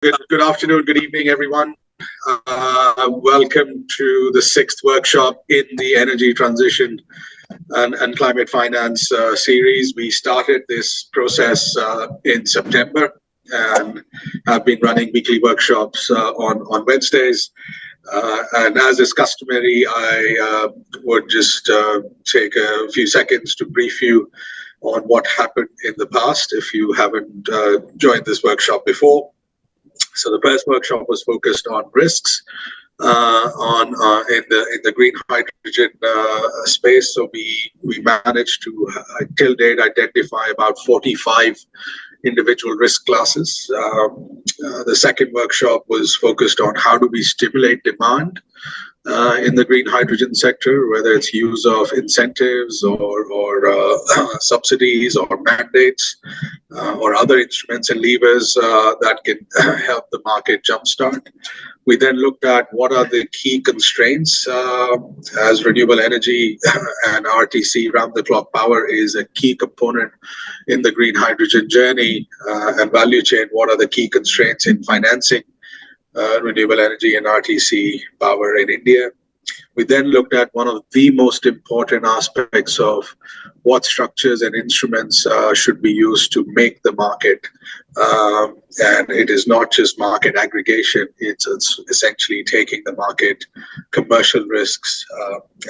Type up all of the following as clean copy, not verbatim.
Good afternoon, good evening, everyone. Welcome to the sixth workshop in the energy transition and climate finance series. We started this process in September and have been running weekly workshops on Wednesdays. And as is customary, I would just take a few seconds to brief you on what happened in the past if you haven't joined this workshop before. So the first workshop was focused on risks on in the green hydrogen space. So we managed to till date identify about 45 individual risk classes. The second workshop was focused on how do we stimulate demand in the green hydrogen sector, whether it's use of incentives or subsidies or mandates or other instruments and levers that can help the market jumpstart. We then looked at what are the key constraints as renewable energy and RTC, round-the-clock power, is a key component in the green hydrogen journey and value chain. What are the key constraints in financing renewable energy and RTC power in India? We then looked at one of the most important aspects of what structures and instruments should be used to make the market. And it is not just market aggregation, it's essentially taking the market commercial risks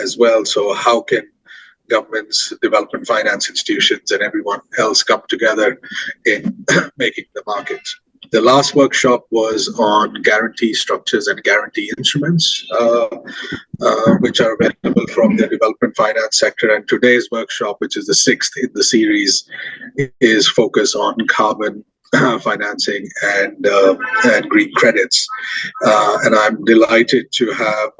as well. So how can governments, development finance institutions, and everyone else come together in making the markets? The last workshop was on guarantee structures and guarantee instruments, which are available from the development finance sector. And today's workshop, which is the sixth in the series, is focused on carbon financing and green credits. And I'm delighted to have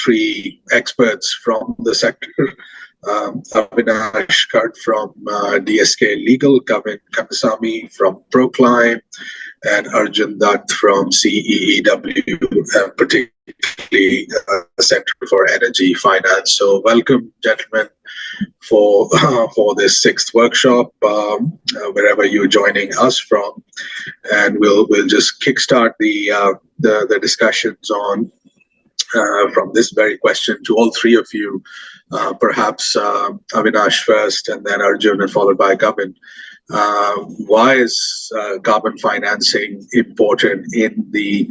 three experts from the sector. Avinash Kart from DSK Legal, Kavin Kandasamy from Proclime, and Arjun Dutt from CEEW, particularly the Center for Energy Finance. So welcome, gentlemen, for this sixth workshop, wherever you're joining us from. And we'll just kickstart the discussions on from this very question to all three of you. Perhaps Avinash first, and then Arjun, and followed by Gavin. Why is carbon financing important in the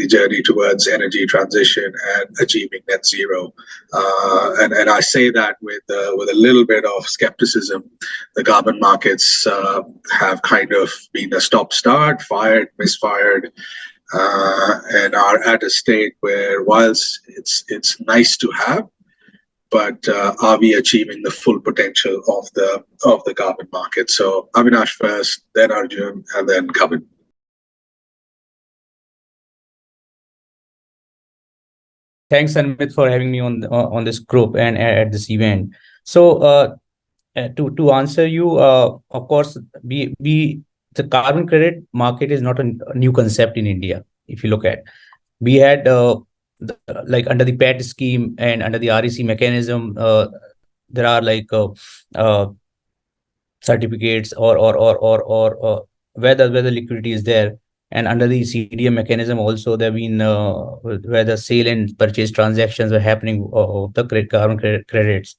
journey towards energy transition and achieving net zero? And I say that with a little bit of skepticism. The carbon markets have kind of been a stop-start, fired, misfired. And are at a state where, whilst it's nice to have, but are we achieving the full potential of the carbon market? So Avinash first, then Arjun, and then Kavin. Thanks, Anmit, for having me on this group and at this event. So to answer you, of course, the carbon credit market is not a new concept in India. If you look at, we had like under the PET scheme and under the REC mechanism, there are like certificates or where the liquidity is there, and under the CDM mechanism also there have been where the sale and purchase transactions are happening of the carbon credits.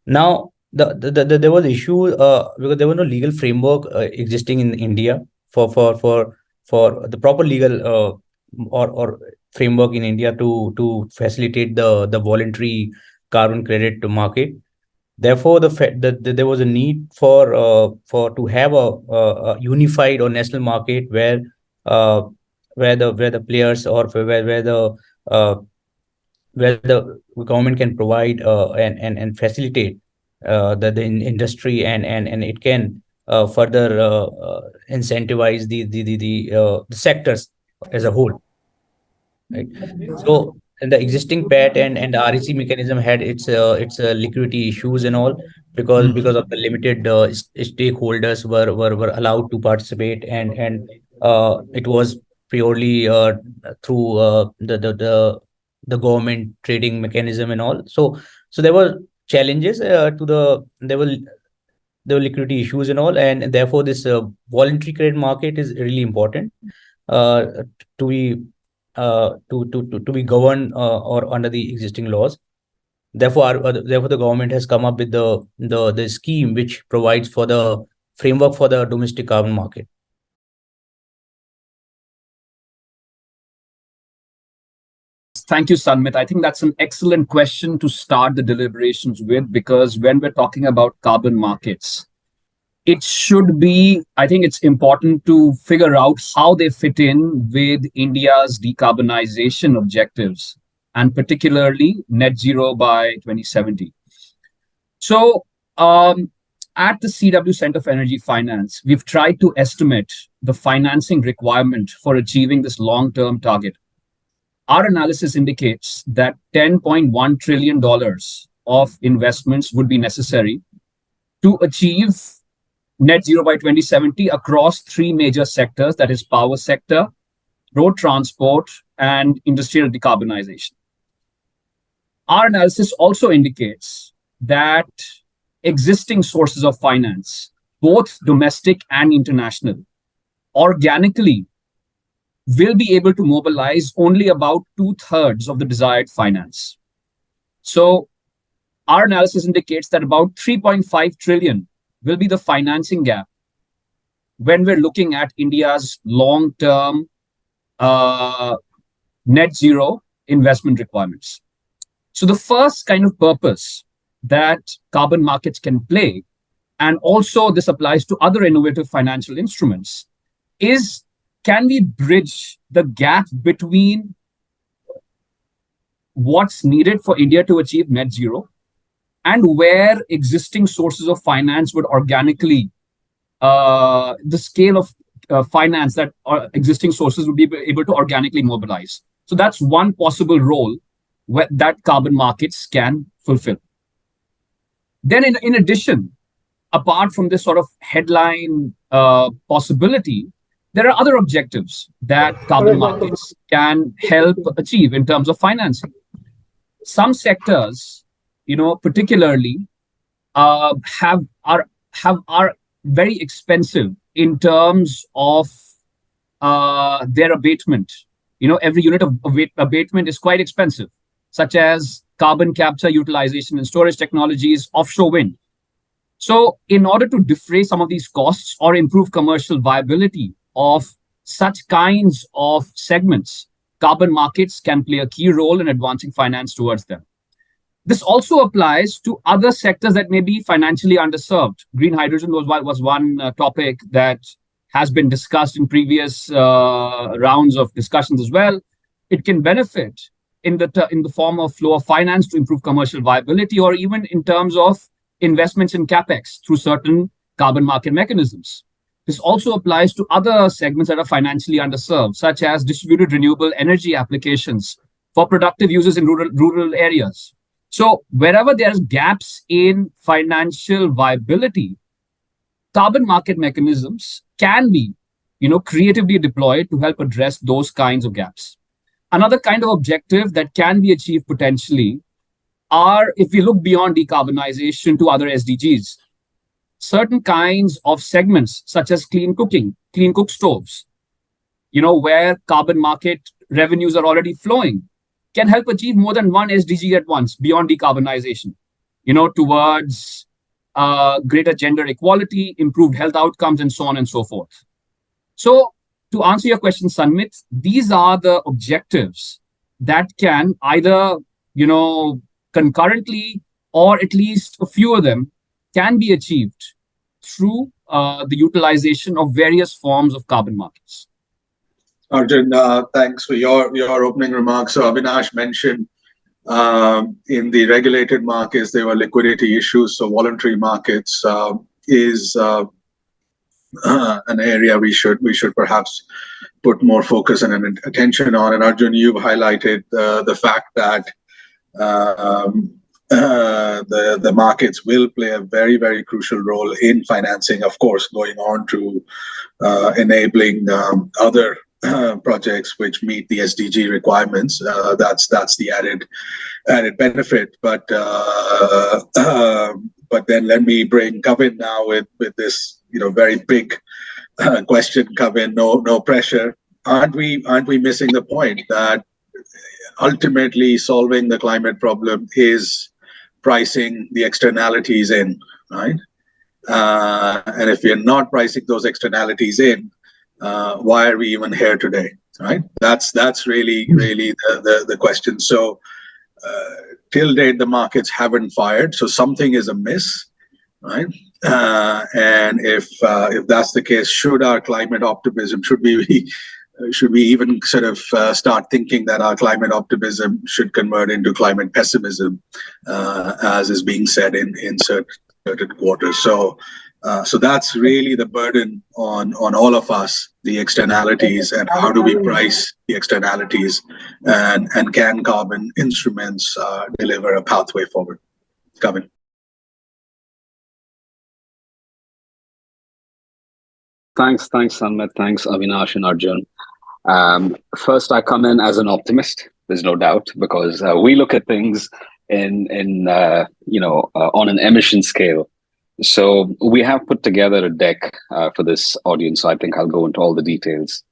Now there was issue because there was no legal framework existing in India for the proper legal or framework in India to facilitate the voluntary carbon credit to market. Therefore, there was a need for to have a unified or national market where the players or where the government can provide and facilitate the industry and it can further incentivize the sectors as a whole, right? So and the existing PET and the REC mechanism had its liquidity issues and all because of the limited stakeholders were allowed to participate, and it was purely through the government trading mechanism and all. So there were challenges there were there were liquidity issues and all, and therefore this voluntary credit market is really important uh, to be to be governed or under the existing laws. Therefore, the government has come up with the scheme which provides for the framework for the domestic carbon market. Thank you, Sanmit. I think that's an excellent question to start the deliberations with, because when we're talking about carbon markets, it should be, I think it's important to figure out how they fit in with India's decarbonization objectives, and particularly net zero by 2070. So, at the CW Center for Energy Finance, we've tried to estimate the financing requirement for achieving this long-term target. Our analysis indicates that $10.1 trillion of investments would be necessary to achieve net zero by 2070 across three major sectors, that is power sector, road transport, and industrial decarbonization. Our analysis also indicates that existing sources of finance, both domestic and international, organically will be able to mobilize only about 2/3 of the desired finance. So our analysis indicates that about 3.5 trillion will be the financing gap when we're looking at India's long-term net zero investment requirements. So the first kind of purpose that carbon markets can play, and also this applies to other innovative financial instruments, is can we bridge the gap between what's needed for India to achieve net zero and where existing sources of finance would organically, the scale of finance that existing sources would be able to organically mobilize. So that's one possible role that carbon markets can fulfill. Then in addition, apart from this sort of headline possibility, there are other objectives that carbon markets can help achieve in terms of financing. Some sectors, particularly, are very expensive in terms of their abatement. Every unit of abatement is quite expensive, such as carbon capture, utilization and storage technologies, offshore wind. So in order to defray some of these costs or improve commercial viability of such kinds of segments, carbon markets can play a key role in advancing finance towards them. This also applies to other sectors that may be financially underserved. Green hydrogen was one topic that has been discussed in previous rounds of discussions as well. It can benefit in the form of flow of finance to improve commercial viability, or even in terms of investments in capex through certain carbon market mechanisms. This also applies to other segments that are financially underserved, such as distributed renewable energy applications for productive uses in rural areas. So wherever there's gaps in financial viability, carbon market mechanisms can be, creatively deployed to help address those kinds of gaps. Another kind of objective that can be achieved potentially are, if we look beyond decarbonization to other SDGs, certain kinds of segments such as clean cook stoves, where carbon market revenues are already flowing, can help achieve more than one SDG at once beyond decarbonization, towards greater gender equality, improved health outcomes, and so on and so forth. So to answer your question, Sanmit, these are the objectives that can either, concurrently, or at least a few of them can be achieved through the utilization of various forms of carbon markets. Arjun, thanks for your opening remarks. So Avinash mentioned in the regulated markets, there were liquidity issues. So voluntary markets is an area we should perhaps put more focus and attention on. And Arjun, you've highlighted the fact that the markets will play a very, very crucial role in financing, of course, going on to enabling other projects which meet the SDG requirements. That's the added benefit. But But then let me bring Kavin now with this, very big question, Kavin. No pressure. Aren't we missing the point that ultimately solving the climate problem is pricing the externalities in, right? And if we're not pricing those externalities in, why are we even here today, right? That's really the question. So till date, the markets haven't fired, so something is amiss, right? And if that's the case, should our climate optimism, should we even sort of start thinking that our climate optimism should convert into climate pessimism, as is being said in certain quarters? So that's really the burden on all of us, the externalities, and how do we price the externalities, and can carbon instruments deliver a pathway forward? Kavin. Thanks, Sanmet. Thanks, Avinash and Arjun. First, I come in as an optimist. There's no doubt, because we look at things on an emission scale. So we have put together a deck for this audience. So I think I'll go into all the details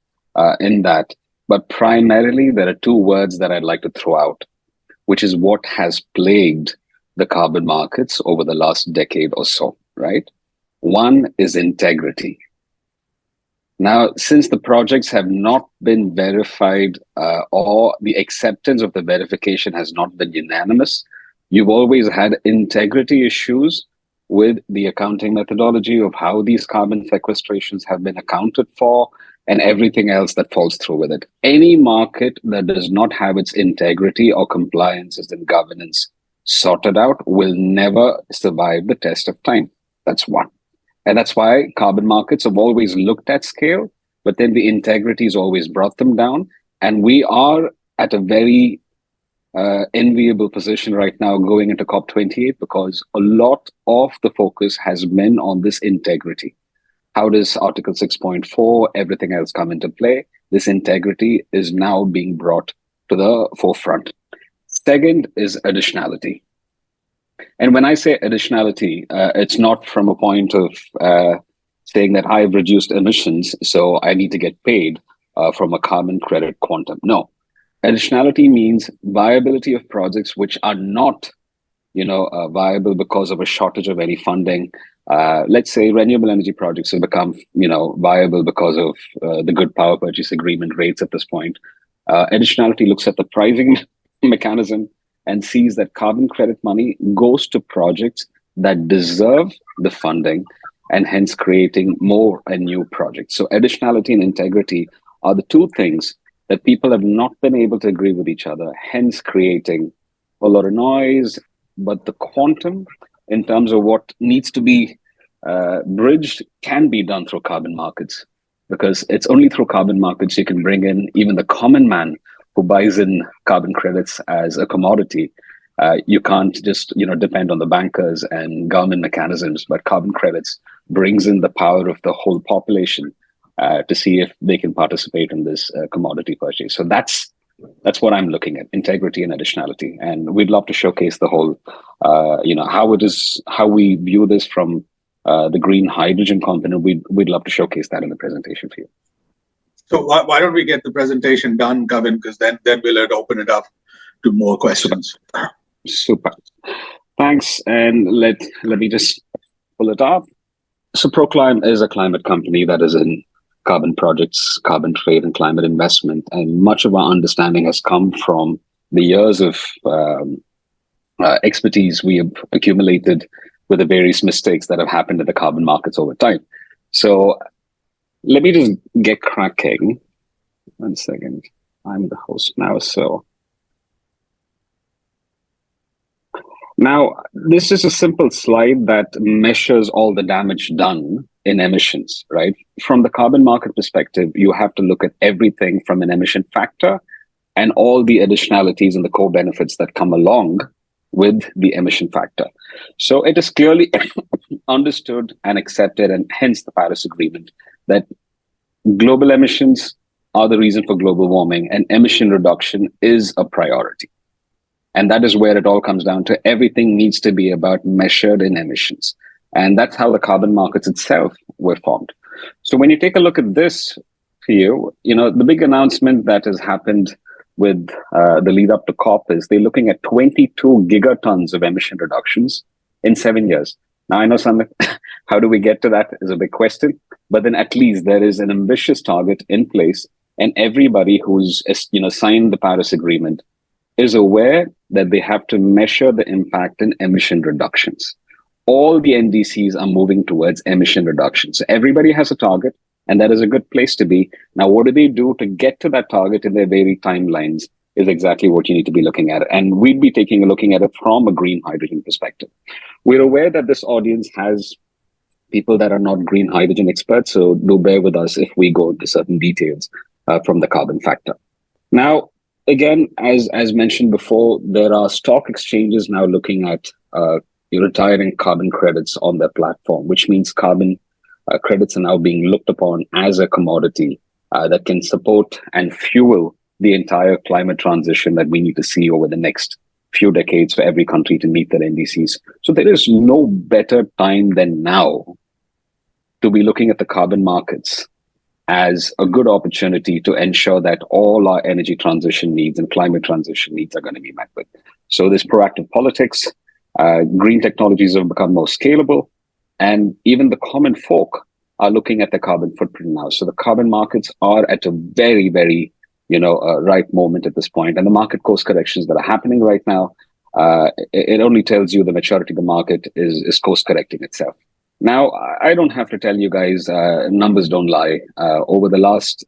in that. But primarily, there are two words that I'd like to throw out, which is what has plagued the carbon markets over the last decade or so, right? One is integrity. Now, since the projects have not been verified, or the acceptance of the verification has not been unanimous, you've always had integrity issues with the accounting methodology of how these carbon sequestrations have been accounted for and everything else that falls through with it. Any market that does not have its integrity or compliances and governance sorted out will never survive the test of time. That's one. And that's why carbon markets have always looked at scale, but then the integrity has always brought them down. And we are at a very enviable position right now going into COP28, because a lot of the focus has been on this integrity. How does Article 6.4, everything else come into play? This integrity is now being brought to the forefront. Second is additionality. And when I say additionality, it's not from a point of saying that I've reduced emissions, so I need to get paid from a carbon credit quantum. No. Additionality means viability of projects which are not, viable because of a shortage of any funding. Let's say renewable energy projects have become, viable because of the good power purchase agreement rates at this point. Additionality looks at the pricing mechanism and sees that carbon credit money goes to projects that deserve the funding, and hence creating more and new projects. So additionality and integrity are the two things that people have not been able to agree with each other, hence creating a lot of noise. But the quantum in terms of what needs to be bridged can be done through carbon markets, because it's only through carbon markets you can bring in even the common man who buys in carbon credits as a commodity. You can't just depend on the bankers and government mechanisms, but carbon credits brings in the power of the whole population to see if they can participate in this commodity purchase. So that's what I'm looking at: integrity and additionality. And we'd love to showcase the whole, how we view this from the green hydrogen component. We'd love to showcase that in the presentation for you. So why don't we get the presentation done, Kavin? Because then we'll open it up to more questions. Super. Thanks. And let me just pull it up. So Proclime is a climate company that is in carbon projects, carbon trade, and climate investment. And much of our understanding has come from the years of expertise we have accumulated with the various mistakes that have happened in the carbon markets over time. So let me just get cracking. 1 second. I'm the host now, so. Now, this is a simple slide that measures all the damage done in emissions, right? From the carbon market perspective, you have to look at everything from an emission factor and all the additionalities and the core benefits that come along with the emission factor. So it is clearly understood and accepted, and hence the Paris Agreement, that global emissions are the reason for global warming, and emission reduction is a priority. And that is where it all comes down to. Everything needs to be about measured in emissions. And that's how the carbon markets itself were formed. So when you take a look at this for you, the big announcement that has happened with the lead up to COP is they're looking at 22 gigatons of emission reductions in 7 years. Now, I know how do we get to that is a big question, but then at least there is an ambitious target in place, and everybody who's signed the Paris Agreement is aware that they have to measure the impact in emission reductions. All the NDCs are moving towards emission reductions. So everybody has a target, and that is a good place to be. Now, what do they do to get to that target in their varied timelines is exactly what you need to be looking at. And we'd be looking at it from a green hydrogen perspective. We're aware that this audience has people that are not green hydrogen experts, so do bear with us if we go into certain details from the carbon factor. Now, again, as mentioned before, there are stock exchanges now looking at retiring carbon credits on their platform, which means carbon credits are now being looked upon as a commodity that can support and fuel the entire climate transition that we need to see over the next few decades for every country to meet their NDCs. So there is no better time than now to be looking at the carbon markets as a good opportunity to ensure that all our energy transition needs and climate transition needs are going to be met with. So this proactive politics, green technologies have become more scalable, and even the common folk are looking at the carbon footprint now. So the carbon markets are at a very, very right moment at this point. And the market course corrections that are happening right now, it only tells you the maturity of the market is course correcting itself. Now, I don't have to tell you guys, numbers don't lie. Over the last,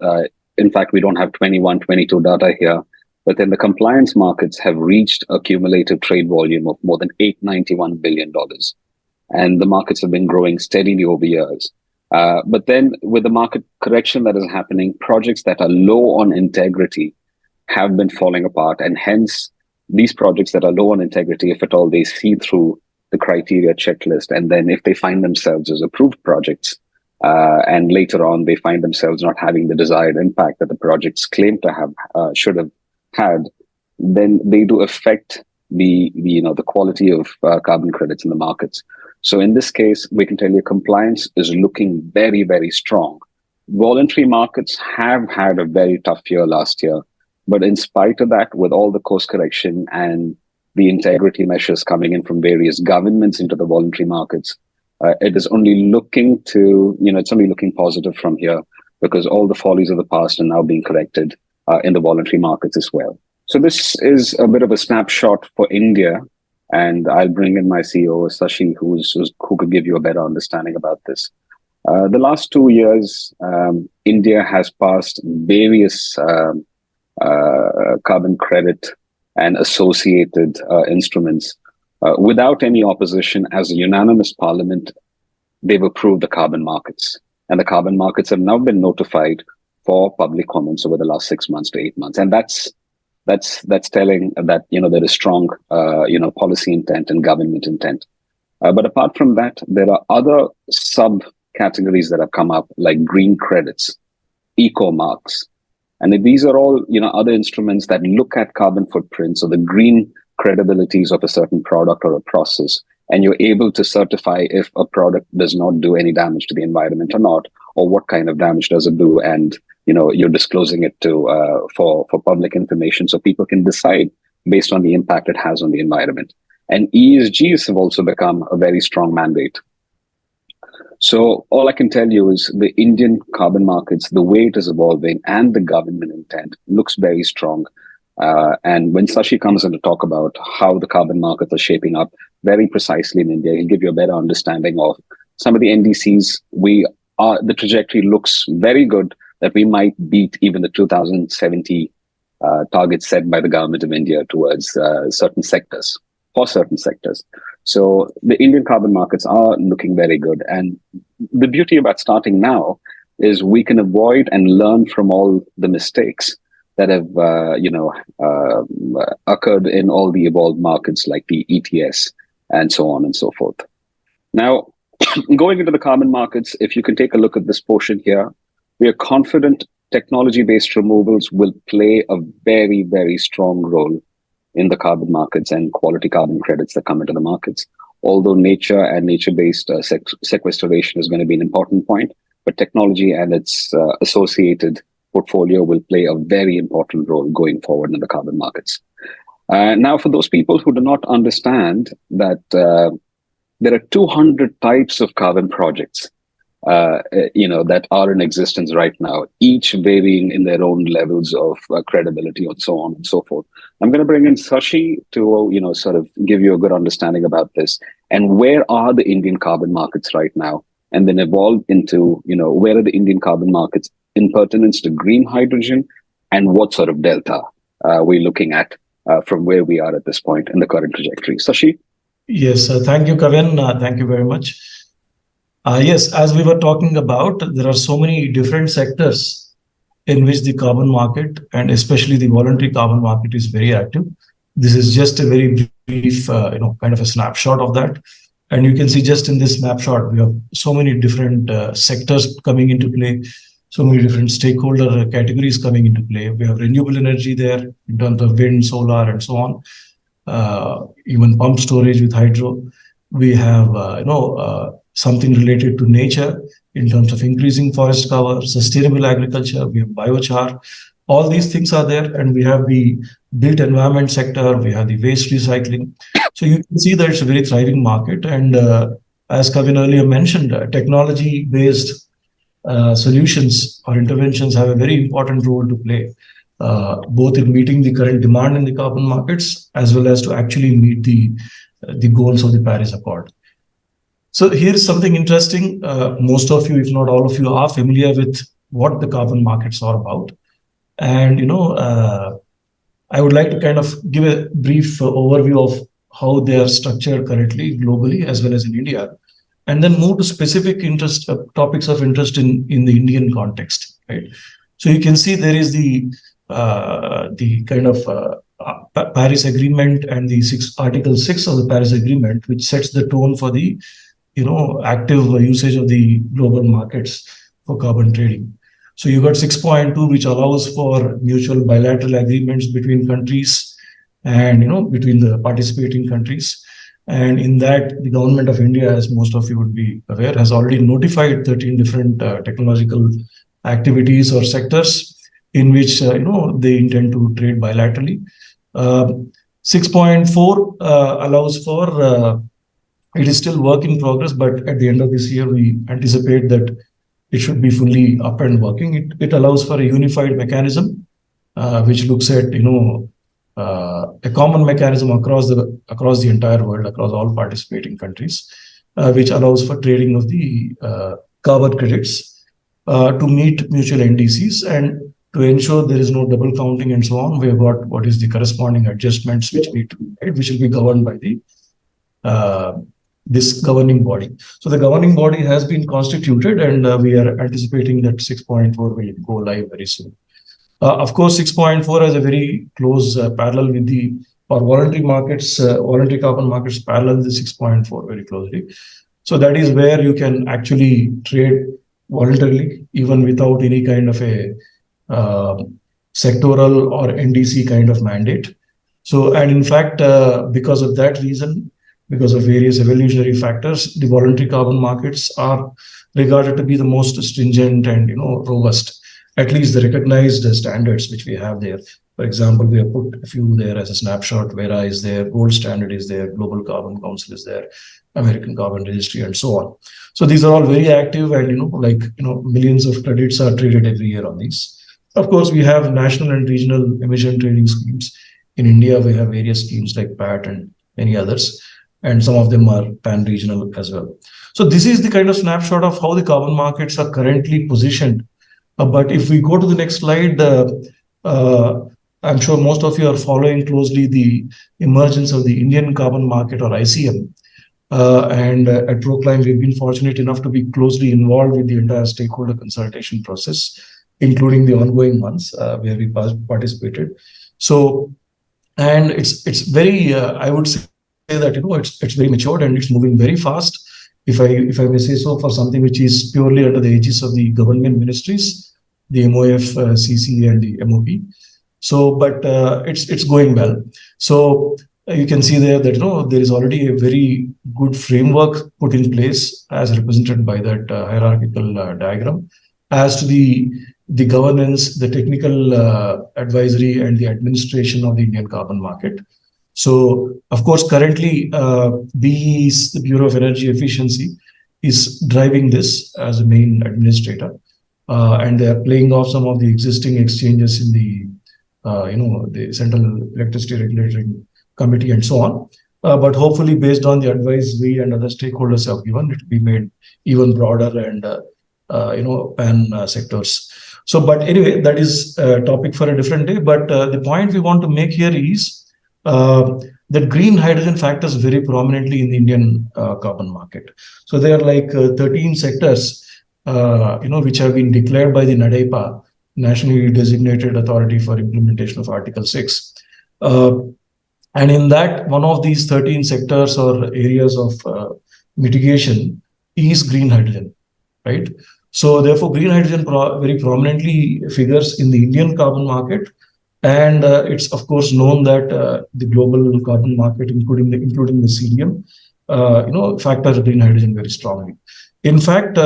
in fact, we don't have 21, 22 data here, but then the compliance markets have reached a cumulative trade volume of more than $891 billion. And the markets have been growing steadily over years. But then with the market correction that is happening, projects that are low on integrity have been falling apart. And hence, these projects that are low on integrity, if at all they see through the criteria checklist, and then if they find themselves as approved projects, and later on they find themselves not having the desired impact that the projects claim to have, should have had, then they do affect the quality of carbon credits in the markets. So in this case, we can tell you compliance is looking very, very strong. Voluntary markets have had a very tough year last year, but in spite of that, with all the course correction and the integrity measures coming in from various governments into the voluntary markets, it is only looking it's only looking positive from here, because all the follies of the past are now being corrected in the voluntary markets as well. So this is a bit of a snapshot for India. And I'll bring in my CEO, Sashi, who could give you a better understanding about this. The last 2 years, India has passed various carbon credit and associated instruments without any opposition. As a unanimous parliament, they've approved the carbon markets. And the carbon markets have now been notified for public comments over the last 6 months to 8 months. And that's telling that there is strong policy intent and government intent. But apart from that, there are other subcategories that have come up, like green credits, eco marks, and these are all other instruments that look at carbon footprints or the green credibilities of a certain product or a process, and you're able to certify if a product does not do any damage to the environment or not, or what kind of damage does it do, and you're disclosing it to for public information so people can decide based on the impact it has on the environment. And ESGs have also become a very strong mandate. So all I can tell you is the Indian carbon markets, the way it is evolving and the government intent looks very strong. And when Sashi comes in to talk about how the carbon markets are shaping up very precisely in India, he'll give you a better understanding of some of the NDCs. The trajectory looks very good, that we might beat even the 2070 targets set by the government of India towards certain sectors. So the Indian carbon markets are looking very good. And the beauty about starting now is we can avoid and learn from all the mistakes that have occurred in all the evolved markets like the ETS and so on and so forth. Now, going into the carbon markets, if you can take a look at this portion here, we are confident technology-based removals will play a very, very strong role in the carbon markets and quality carbon credits that come into the markets. Although nature and nature-based sequestration is going to be an important point, but technology and its associated portfolio will play a very important role going forward in the carbon markets. Now, for those people who do not understand that there are 200 types of carbon projects, that are in existence right now, each varying in their own levels of credibility and so on and so forth. I'm going to bring in Sashi to, sort of give you a good understanding about this and where are the Indian carbon markets right now, and then evolve into, where are the Indian carbon markets in pertinence to green hydrogen, and what sort of delta we're looking at from where we are at this point in the current trajectory. Sashi? Yes, thank you, Kavin. Thank you very much. Yes, as we were talking about, there are so many different sectors in which the carbon market, and especially the voluntary carbon market, is very active. This is just a very brief, kind of a snapshot of that. And you can see just in this snapshot, we have so many different sectors coming into play, so many different stakeholder categories coming into play. We have renewable energy there in terms of wind, solar, and so on. Even pump storage with hydro. We have, something related to nature in terms of increasing forest cover, sustainable agriculture. We have biochar. All these things are there, and we have the built environment sector. We have the waste recycling. So you can see that it's a very thriving market. And as Kavin earlier mentioned, technology-based solutions or interventions have a very important role to play, both in meeting the current demand in the carbon markets as well as to actually meet the goals of the Paris Accord. So here's something interesting. Most of you, if not all of you, are familiar with what the carbon markets are about. And, I would like to kind of give a brief overview of how they are structured currently globally as well as in India, and then move to specific topics of interest in the Indian context. Right. So you can see there is the kind of Paris Agreement and the Article 6 of the Paris Agreement, which sets the tone for the active usage of the global markets for carbon trading. So you got 6.2, which allows for mutual bilateral agreements between countries and, between the participating countries. And in that, the government of India, as most of you would be aware, has already notified 13 different technological activities or sectors in which, they intend to trade bilaterally. 6.4 allows for it is still work in progress, but at the end of this year, we anticipate that it should be fully up and working. It allows for a unified mechanism, which looks at a common mechanism across the entire world, across all participating countries, which allows for trading of the carbon credits to meet mutual NDCs and to ensure there is no double counting and so on. We have got what is the corresponding adjustments which need to be made, which will be governed by the this governing body. So the governing body has been constituted, and we are anticipating that 6.4 will go live very soon. Of course, 6.4 has a very close parallel with voluntary carbon markets parallel the 6.4 very closely. So that is where you can actually trade voluntarily, even without any kind of a sectoral or NDC kind of mandate. So, and in fact, because of that reason, because of various evolutionary factors, the voluntary carbon markets are regarded to be the most stringent and robust, at least the recognized standards which we have there. For example, we have put a few there as a snapshot. Vera is there, Gold Standard is there, Global Carbon Council is there, American Carbon Registry, and so on. So these are all very active, and millions of credits are traded every year on these. Of course, we have national and regional emission trading schemes. In India, we have various schemes like PAT and many others, and some of them are pan-regional as well. So this is the kind of snapshot of how the carbon markets are currently positioned. But if we go to the next slide, I'm sure most of you are following closely the emergence of the Indian carbon market, or ICM. And at Proclime, we've been fortunate enough to be closely involved with the entire stakeholder consultation process, including the ongoing ones where we participated. So, and it's very, I would say that it's very matured and it's moving very fast. If I may say so, for something which is purely under the aegis of the government ministries, the MOF, CC, and the MOP. So, but it's going well. So you can see there that there is already a very good framework put in place as represented by that hierarchical diagram as to the governance, the technical advisory, and the administration of the Indian carbon market. So, of course, currently BE's, the Bureau of Energy Efficiency, is driving this as a main administrator, and they are playing off some of the existing exchanges in the the Central Electricity Regulatory Committee and so on. But hopefully, based on the advice we and other stakeholders have given, it will be made even broader and pan sectors. So, but anyway, that is a topic for a different day. But the point we want to make here is that green hydrogen factors very prominently in the Indian carbon market. So there are like 13 sectors, which have been declared by the NADEPA, Nationally Designated Authority for Implementation of Article 6. And in that, one of these 13 sectors or areas of mitigation is green hydrogen, right? So therefore, green hydrogen very prominently figures in the Indian carbon market. And it's of course known that the global carbon market, including the CDM, factors green hydrogen very strongly. In fact,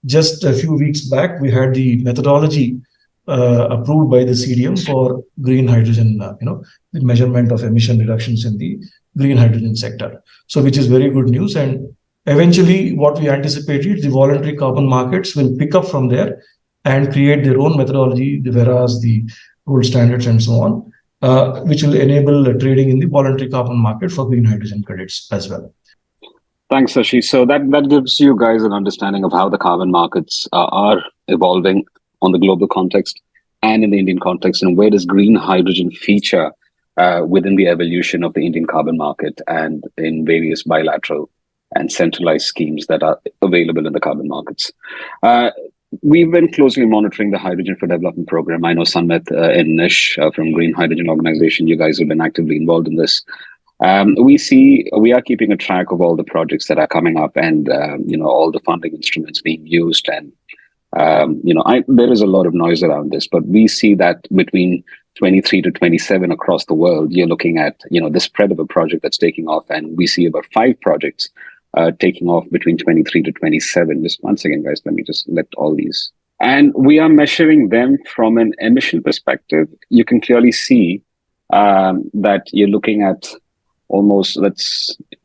just a few weeks back, we had the methodology approved by the CDM for green hydrogen, the measurement of emission reductions in the green hydrogen sector. So, which is very good news. And eventually, what we anticipate is the voluntary carbon markets will pick up from there and create their own methodology, the VERAs, the gold standards, and so on, which will enable trading in the voluntary carbon market for green hydrogen credits as well. Thanks, Shashi. So that gives you guys an understanding of how the carbon markets are evolving on the global context and in the Indian context, and where does green hydrogen feature within the evolution of the Indian carbon market and in various bilateral and centralized schemes that are available in the carbon markets. We've been closely monitoring the Hydrogen for Development program. I know Sanmet and Nish from Green Hydrogen Organization, you guys have been actively involved in this. We are keeping a track of all the projects that are coming up and, all the funding instruments being used. And, there is a lot of noise around this, but we see that between 23 to 27 across the world, you're looking at, the spread of a project that's taking off. And we see about 5 projects taking off between 23 to 27. Just once again, guys, let me just let all these. And we are measuring them from an emission perspective. You can clearly see that you're looking at almost,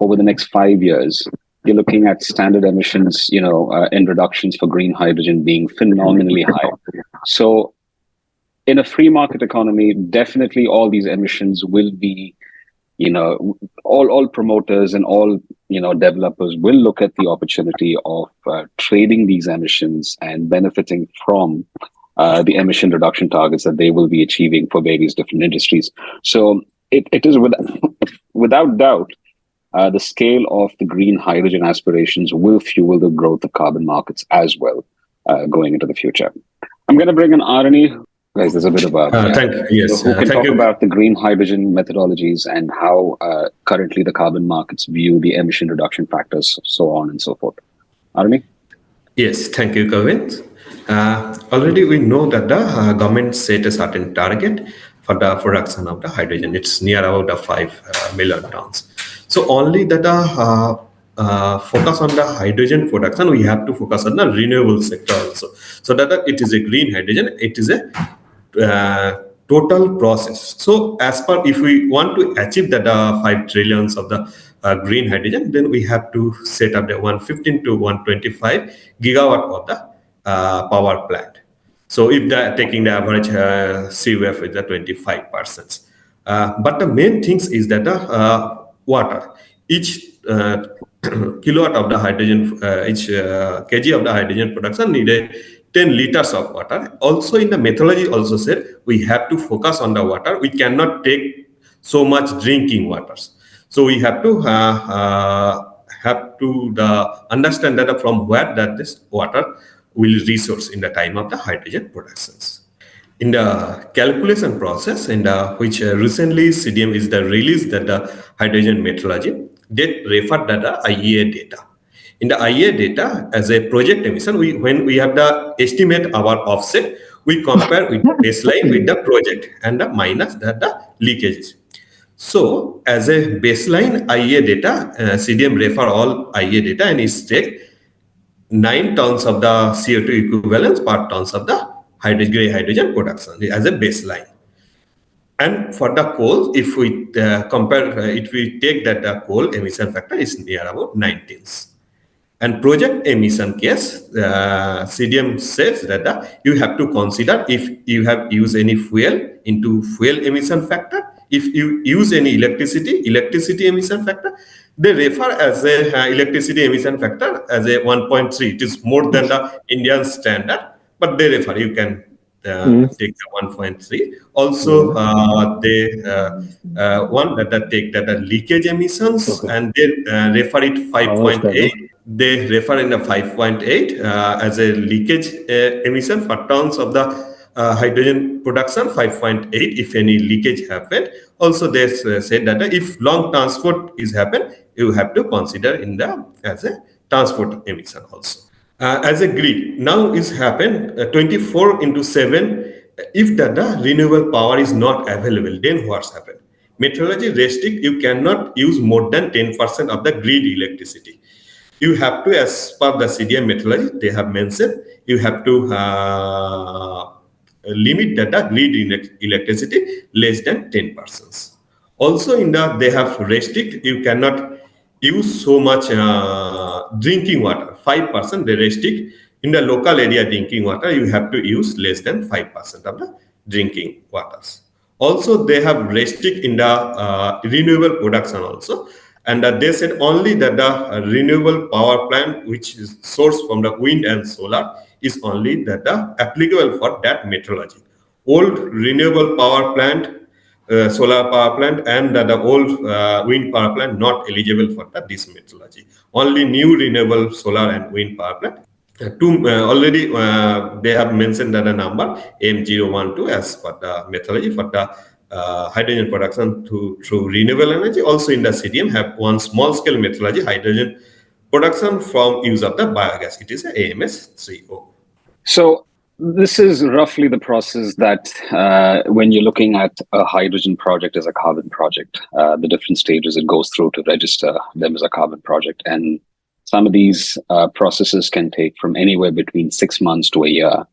over the next 5 years, you're looking at standard emissions, in reductions for green hydrogen being phenomenally high. So in a free market economy, definitely all these emissions will be, all promoters and all, developers will look at the opportunity of trading these emissions and benefiting from the emission reduction targets that they will be achieving for various different industries. So it is without doubt, the scale of the green hydrogen aspirations will fuel the growth of carbon markets as well, going into the future. I'm going to bring in Arani. Guys, there's a bit of a... who can talk about the green hydrogen methodologies and how currently the carbon markets view the emission reduction factors, so on and so forth. Arani? Yes, thank you, Kavin. Already we know that the government set a certain target for the production of the hydrogen. It's near about 5 million tons. So only that focus on the hydrogen production, we have to focus on the renewable sector also. So that it is a green hydrogen, it is a total process. So as per, if we want to achieve that 5 trillions of the green hydrogen, then we have to set up the 115 to 125 gigawatt of the power plant. So if taking the average CUF is the 25%. But the main things is that the water, each kilowatt of the hydrogen, each kg of the hydrogen production needed 10 liters of water. Also in the methodology also said we have to focus on the water. We cannot take so much drinking waters. So we have to understand that from where that this water will resource in the time of the hydrogen productions. In the calculation process, and which recently CDM is the release that the hydrogen methodology, they refer that the IEA data. In the IEA data, as a project emission, when we have the estimate our offset, we compare with baseline with the project and the minus the leakages. So as a baseline IEA data, CDM refer all IEA data and is take 9 tons of the CO2 equivalents per tons of the gray hydrogen production as a baseline. And for the coal, if we compare, if we take that the coal emission factor is near about 19s. And project emission case, CDM says that you have to consider if you have used any fuel into fuel emission factor. If you use any electricity emission factor, they refer as a electricity emission factor as a 1.3. It is more than the Indian standard, but they refer, you can take the 1.3. Also, they one that take that the leakage emissions, and they refer it 5.8. They refer in the 5.8 as a leakage emission for tons of the hydrogen production, 5.8 if any leakage happened. Also, they said that if long transport is happened, you have to consider in the as a transport emission also. As a grid, now is happened 24/7. If the renewable power is not available, then what's happened? Meteorology restrict, you cannot use more than 10% of the grid electricity. You have to, as per the CDM methodology, they have mentioned, you have to limit the grid electricity less than 10%. Also, in the they have restrict, you cannot use so much drinking water. 5% they restrict in the local area drinking water. You have to use less than 5% of the drinking waters. Also, they have restrict in the renewable production also. And they said only that the renewable power plant, which is sourced from the wind and solar, is only that applicable for that methodology. Old renewable power plant, solar power plant, and the old wind power plant not eligible for this methodology. Only new renewable solar and wind power plant. Already they have mentioned that the number M012 as for the methodology for the hydrogen production through renewable energy. Also in the CDM have one small scale methodology, hydrogen production from use of the biogas. It is a AMS30. So this is roughly the process that when you're looking at a hydrogen project as a carbon project, the different stages it goes through to register them as a carbon project. And some of these processes can take from anywhere between 6 months to a year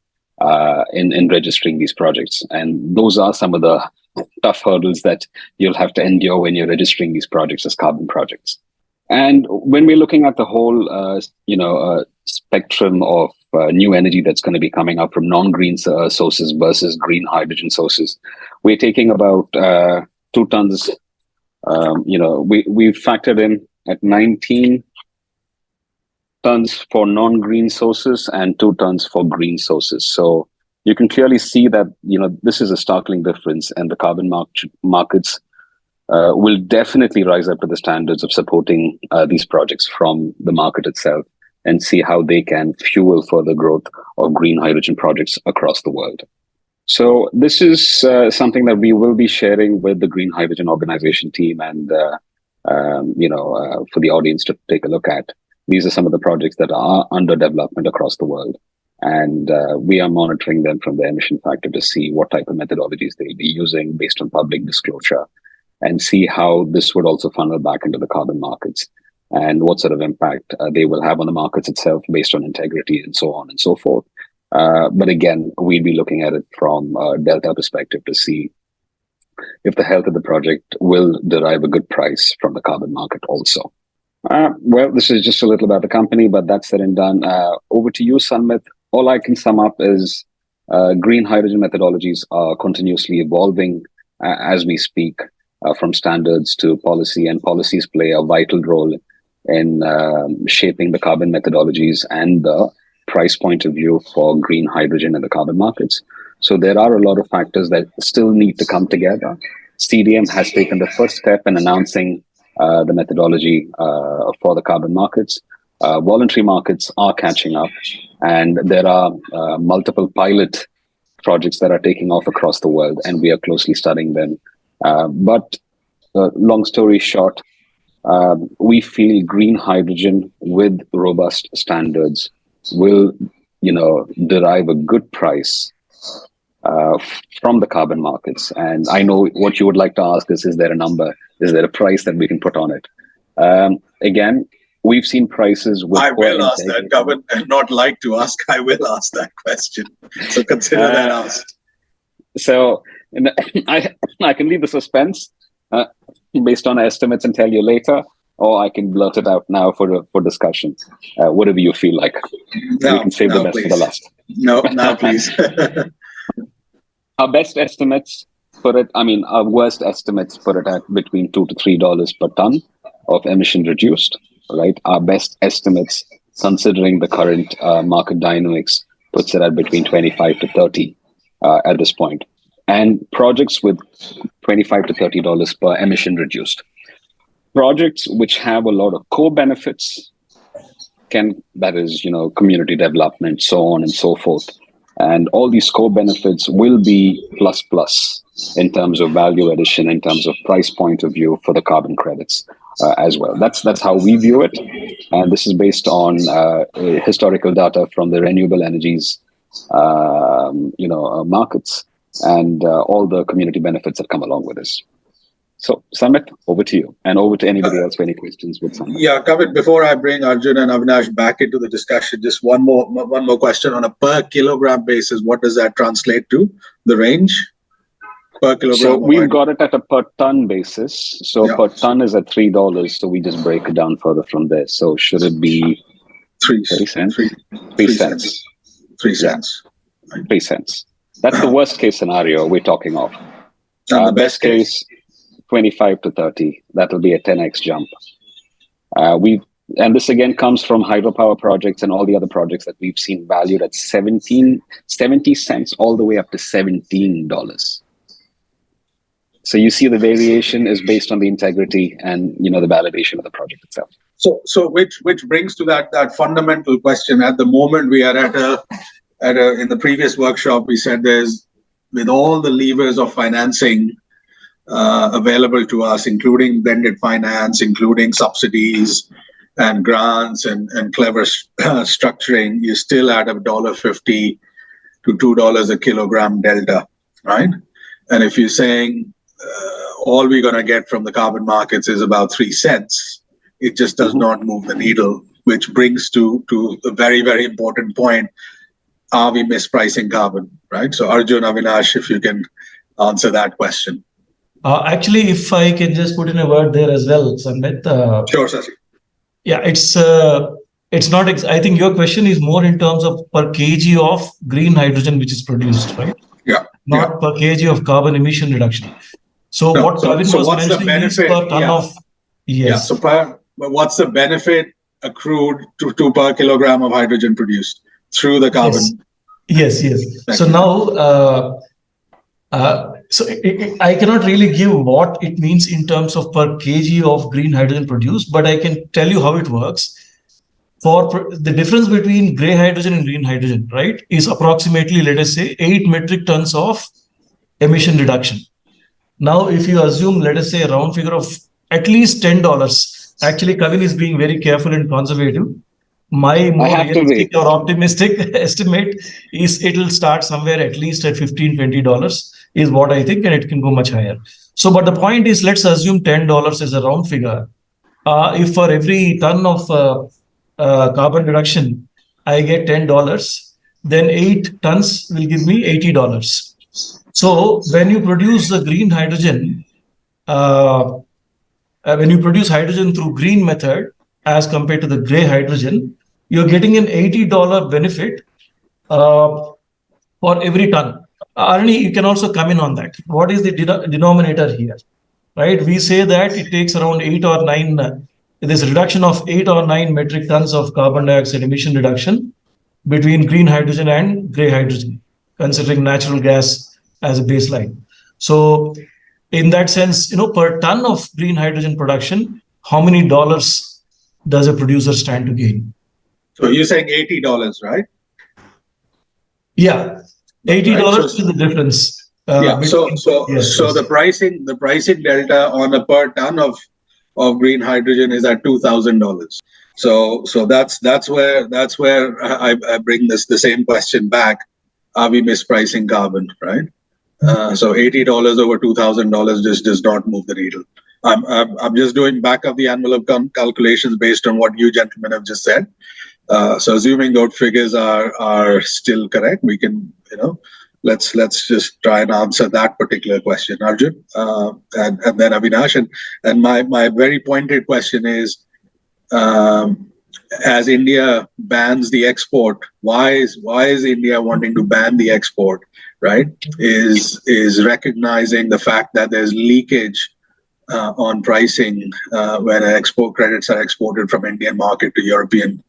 in registering these projects. And those are some of the tough hurdles that you'll have to endure when you're registering these projects as carbon projects. And when we're looking at the whole, spectrum of new energy that's going to be coming up from non-green sources versus green hydrogen sources, we're taking about 2 tons. We factored in at 19 tons for non-green sources and 2 tons for green sources. So you can clearly see that, this is a startling difference, and the carbon markets will definitely rise up to the standards of supporting these projects from the market itself and see how they can fuel further growth of green hydrogen projects across the world. So this is something that we will be sharing with the Green Hydrogen Organization team and, for the audience to take a look at. These are some of the projects that are under development across the world. And we are monitoring them from the emission factor to see what type of methodologies they'll be using based on public disclosure, and see how this would also funnel back into the carbon markets and what sort of impact they will have on the markets itself based on integrity and so on and so forth. But again, we'll be looking at it from a Delta perspective to see if the health of the project will derive a good price from the carbon market also. Well, this is just a little about the company, but that's said and done. Over to you, Sanmit. All I can sum up is green hydrogen methodologies are continuously evolving as we speak, from standards to policy, and policies play a vital role in shaping the carbon methodologies and the price point of view for green hydrogen in the carbon markets. So there are a lot of factors that still need to come together. CDM has taken the first step in announcing the methodology for the carbon markets. Voluntary markets are catching up, and there are multiple pilot projects that are taking off across the world, and we are closely studying them. But long story short, we feel green hydrogen with robust standards will, derive a good price from the carbon markets. And I know what you would like to ask is there a number? Is there a price that we can put on it? Again, we've seen prices with... I will ask that, Kavan, and not like to ask. I will ask that question. So consider that asked. So I can leave the suspense based on estimates and tell you later, or I can blurt it out now for discussion. Whatever you feel like. No, we can save the best please. for the last. No, please. Our best estimates put it, our worst estimates put it at between $2 to $3 per ton of emission reduced, right? Our best estimates, considering the current market dynamics, puts it at between 25 to 30 at this point. And projects with $25 to $30 per emission reduced. Projects which have a lot of co-benefits that is, community development, so on and so forth. And all these co-benefits will be plus in terms of value addition, in terms of price point of view for the carbon credits as well. That's how we view it. And this is based on historical data from the renewable energies, markets and all the community benefits that come along with this. So, Samit, over to you, and over to anybody else for any questions with Samit. Yeah, Kavan, before I bring Arjun and Avinash back into the discussion, just one more question on a per kilogram basis. What does that translate to? The range per kilogram? So we've got it at a per ton basis. So per ton is at $3. So we just break it down further from there. So should it be 3 cents? 3 cents. 3 cents. Right. 3 cents. That's the worst case scenario we're talking of. The best case, 25 to 30. That will be a 10x jump. And this again comes from hydropower projects and all the other projects that we've seen valued at 70 cents all the way up to $17. So you see the variation is based on the integrity and the validation of the project itself. So which brings to that fundamental question. At the moment, we are in the previous workshop, we said there's, with all the levers of financing available to us, including blended finance, including subsidies and grants and clever structuring, you're still at $1.50 to $2 a kilogram delta, right? And if you're saying all we're going to get from the carbon markets is about 3 cents, it just does not move the needle, which brings to a very, very important point. Are we mispricing carbon, right? So Arjun, Avinash, if you can answer that question. Actually, if I can just put in a word there as well, Samit. Sure, Sasi. Yeah, it's not. I think your question is more in terms of per kg of green hydrogen which is produced, right? Yeah. Not per kg of carbon emission reduction. So No, what Kavin was what's the mentioning is benefit? per ton of. Yes. Yeah. So what's the benefit accrued to per kilogram of hydrogen produced through the carbon? Yes. So now. I cannot really give what it means in terms of per kg of green hydrogen produced, but I can tell you how it works. For the difference between gray hydrogen and green hydrogen, right, is approximately, let us say, 8 metric tons of emission reduction. Now, if you assume, let us say, a round figure of at least $10, actually, Kavin is being very careful and conservative. My more realistic or optimistic estimate is it will start somewhere at least at $15, $20 is what I think, and it can go much higher. So, but the point is, let's assume $10 is a round figure. If for every ton of carbon reduction, I get $10, then 8 tons will give me $80. So when you produce the green hydrogen, when you produce hydrogen through green method as compared to the gray hydrogen, you're getting an $80 benefit for every ton. Arni, you can also come in on that. What is the denominator here, right? We say that it takes around 8 or 9, this reduction of 8 or 9 metric tons of carbon dioxide emission reduction between green hydrogen and gray hydrogen, considering natural gas as a baseline. So in that sense, per ton of green hydrogen production, how many dollars does a producer stand to gain? So you're saying $80, right? Yeah. $80 is the difference. So the pricing delta on a per ton of green hydrogen is at $2,000. So that's where I bring the same question back. are we mispricing carbon, right? So $80 over $2,000 just does not move the needle. I'm just doing back of the envelope calculations based on what you gentlemen have just said. So assuming those figures are still correct, we can, let's just try and answer that particular question, Arjun, and then Avinash. And my very pointed question is, as India bans the export, why is India wanting to ban the export? Right? Is recognizing the fact that there's leakage on pricing when export credits are exported from Indian market to European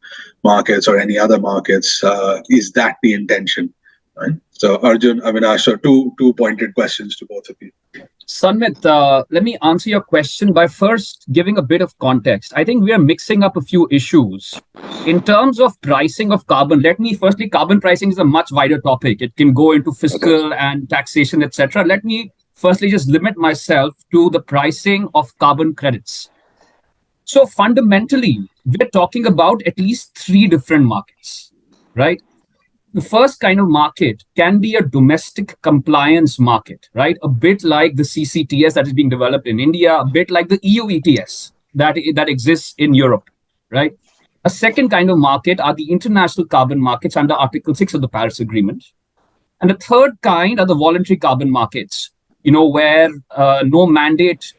markets or any other markets. Is that the intention? Right. So Arjun, Avinash, so two pointed questions to both of you. Sanmit, let me answer your question by first giving a bit of context. I think we are mixing up a few issues. In terms of pricing of carbon, firstly, carbon pricing is a much wider topic. It can go into fiscal and taxation, etc. Let me firstly just limit myself to the pricing of carbon credits. So fundamentally, we're talking about at least three different markets, right? The first kind of market can be a domestic compliance market, right? A bit like the CCTS that is being developed in India, a bit like the EU ETS that exists in Europe, right? A second kind of market are the international carbon markets under Article 6 of the Paris Agreement. And the third kind are the voluntary carbon markets, where no mandate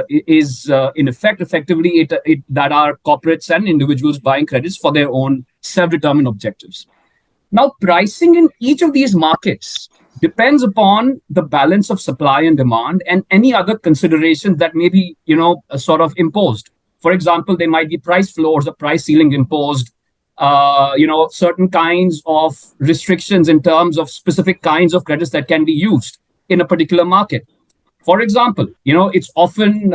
is in effect. Effectively, that are corporates and individuals buying credits for their own self-determined objectives. Now, pricing in each of these markets depends upon the balance of supply and demand and any other considerations that may be, sort of imposed. For example, there might be price floors or price ceiling imposed, certain kinds of restrictions in terms of specific kinds of credits that can be used in a particular market. For example, it's often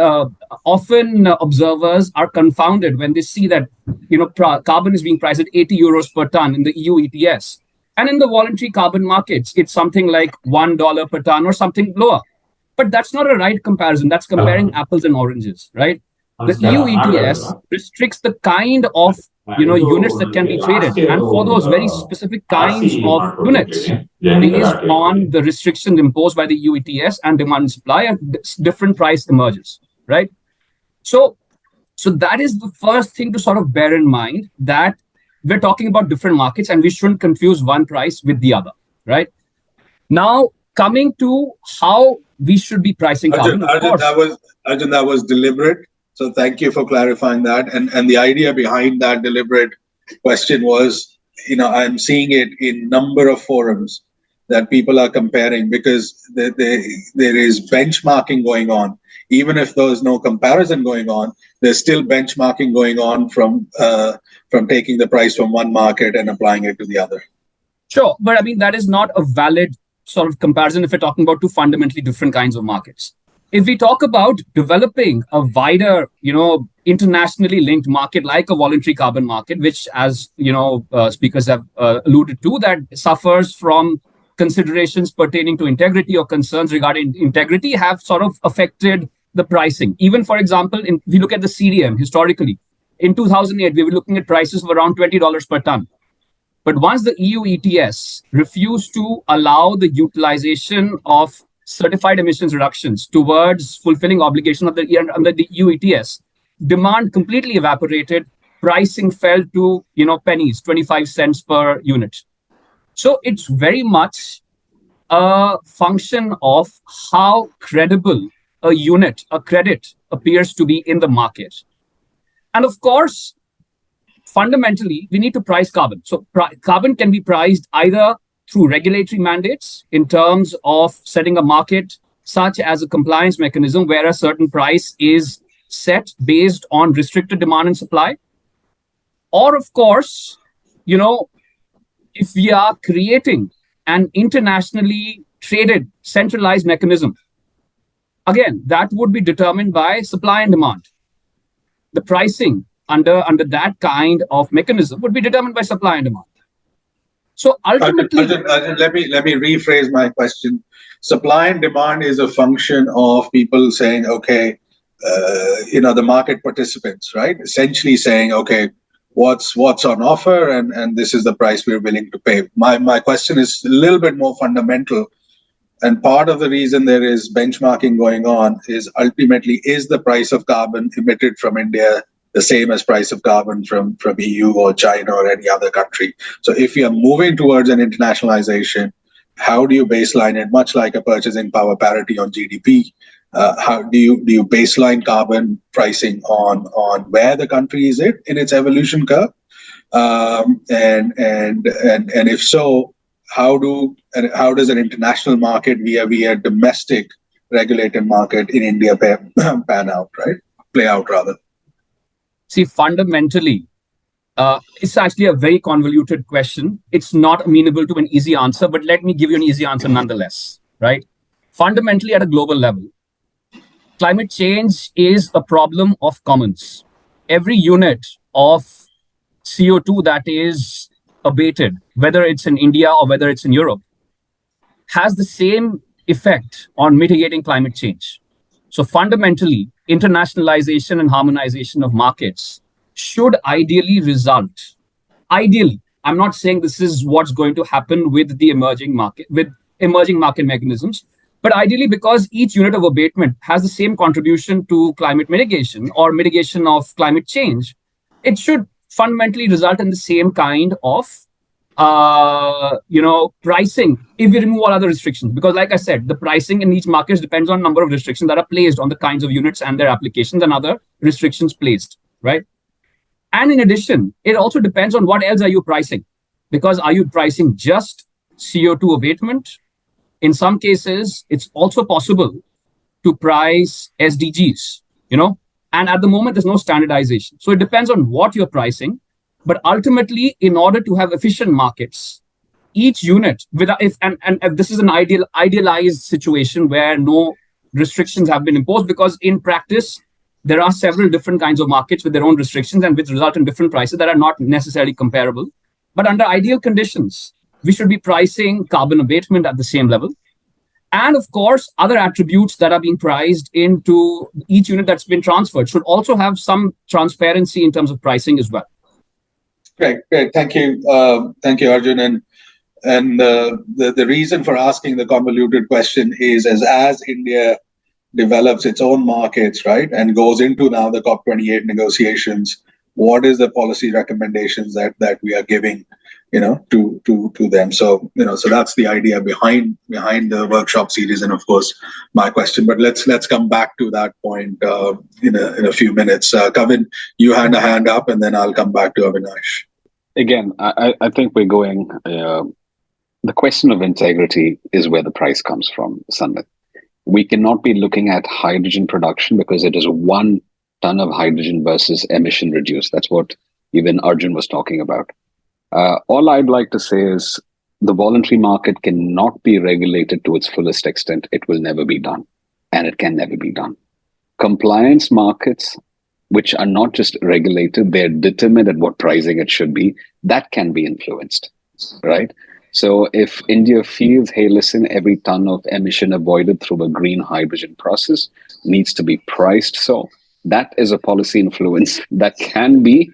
observers are confounded when they see that, carbon is being priced at 80 euros per ton in the EU ETS. And in the voluntary carbon markets, it's something like $1 per ton or something lower. But that's not a right comparison. That's comparing apples and oranges, right? The EU ETS restricts the kind of units that can be traded, and for those very specific kinds of units, based on the restrictions imposed by the EU ETS and demand and supply, a different price emerges, right? So that is the first thing to sort of bear in mind, that we're talking about different markets and we shouldn't confuse one price with the other, right? Now, coming to how we should be pricing carbon. Arjun, that was deliberate. So thank you for clarifying that. And the idea behind that deliberate question was, I'm seeing it in number of forums that people are comparing, because there is benchmarking going on. Even if there's no comparison going on, there's still benchmarking going on from taking the price from one market and applying it to the other. Sure, but I mean, that is not a valid sort of comparison if we're talking about two fundamentally different kinds of markets. If we talk about developing a wider, internationally linked market like a voluntary carbon market, which, as speakers have alluded to, that suffers from considerations pertaining to integrity or concerns regarding integrity, have sort of affected the pricing. Even, for example, if we look at the CDM historically, in 2008, we were looking at prices of around $20 per ton. But once the EU ETS refused to allow the utilization of certified emissions reductions towards fulfilling obligation under the EU ETS, demand completely evaporated, pricing fell to pennies, 25 cents per unit. So it's very much a function of how credible a unit, a credit, appears to be in the market. And of course, fundamentally, we need to price carbon. So carbon can be priced either through regulatory mandates in terms of setting a market such as a compliance mechanism where a certain price is set based on restricted demand and supply. Or, of course, if we are creating an internationally traded centralized mechanism, again, that would be determined by supply and demand. The pricing under that kind of mechanism would be determined by supply and demand. So ultimately, Arjun, let me rephrase my question. Supply and demand is a function of people saying, okay, the market participants, right? Essentially saying, okay, what's on offer, and this is the price we're willing to pay. My question is a little bit more fundamental, and part of the reason there is benchmarking going on is ultimately, is the price of carbon emitted from India the same as price of carbon from EU or China or any other country? So if you're moving towards an internationalization, how do you baseline it? Much like a purchasing power parity on GDP, how do you baseline carbon pricing on where the country is in its evolution curve? And if so, how does an international market via domestic regulated market in India play out rather? See, fundamentally, it's actually a very convoluted question. It's not amenable to an easy answer, but let me give you an easy answer nonetheless, right? Fundamentally, at a global level, climate change is a problem of commons. Every unit of CO2 that is abated, whether it's in India or whether it's in Europe, has the same effect on mitigating climate change. So fundamentally, internationalization and harmonization of markets should ideally result. Ideally, I'm not saying this is what's going to happen with the emerging market mechanisms, but ideally, because each unit of abatement has the same contribution to climate mitigation or mitigation of climate change, it should fundamentally result in the same kind of pricing if we remove all other restrictions. Because like I said, the pricing in each market depends on number of restrictions that are placed on the kinds of units and their applications and other restrictions placed, right? And in addition, it also depends on what else are you pricing. Because are you pricing just CO2 abatement? In some cases, it's also possible to price SDGs, and at the moment, there's no standardization. So it depends on what you're pricing. But ultimately, in order to have efficient markets, each unit, and this is an idealized situation where no restrictions have been imposed, because in practice, there are several different kinds of markets with their own restrictions and which result in different prices that are not necessarily comparable. But under ideal conditions, we should be pricing carbon abatement at the same level. And of course, other attributes that are being priced into each unit that's been transferred should also have some transparency in terms of pricing as well. Great. Thank you, Arjun. And the reason for asking the convoluted question is as India develops its own markets, right, and goes into now the COP28 negotiations, what is the policy recommendations that we are giving, to them? So that's the idea behind the workshop series, and of course my question. But let's come back to that point in a few minutes. Kavin, you had a hand up, and then I'll come back to Avinash. Again, I think we're going. The question of integrity is where the price comes from, Sanmit. We cannot be looking at hydrogen production because it is 1 ton of hydrogen versus emission reduced. That's what even Arjun was talking about. All I'd like to say is the voluntary market cannot be regulated to its fullest extent. It will never be done, and it can never be done. Compliance markets, which are not just regulated, they're determined at what pricing it should be, that can be influenced, right? So if India feels, hey, listen, every ton of emission avoided through a green hydrogen process needs to be priced, so that is a policy influence that can be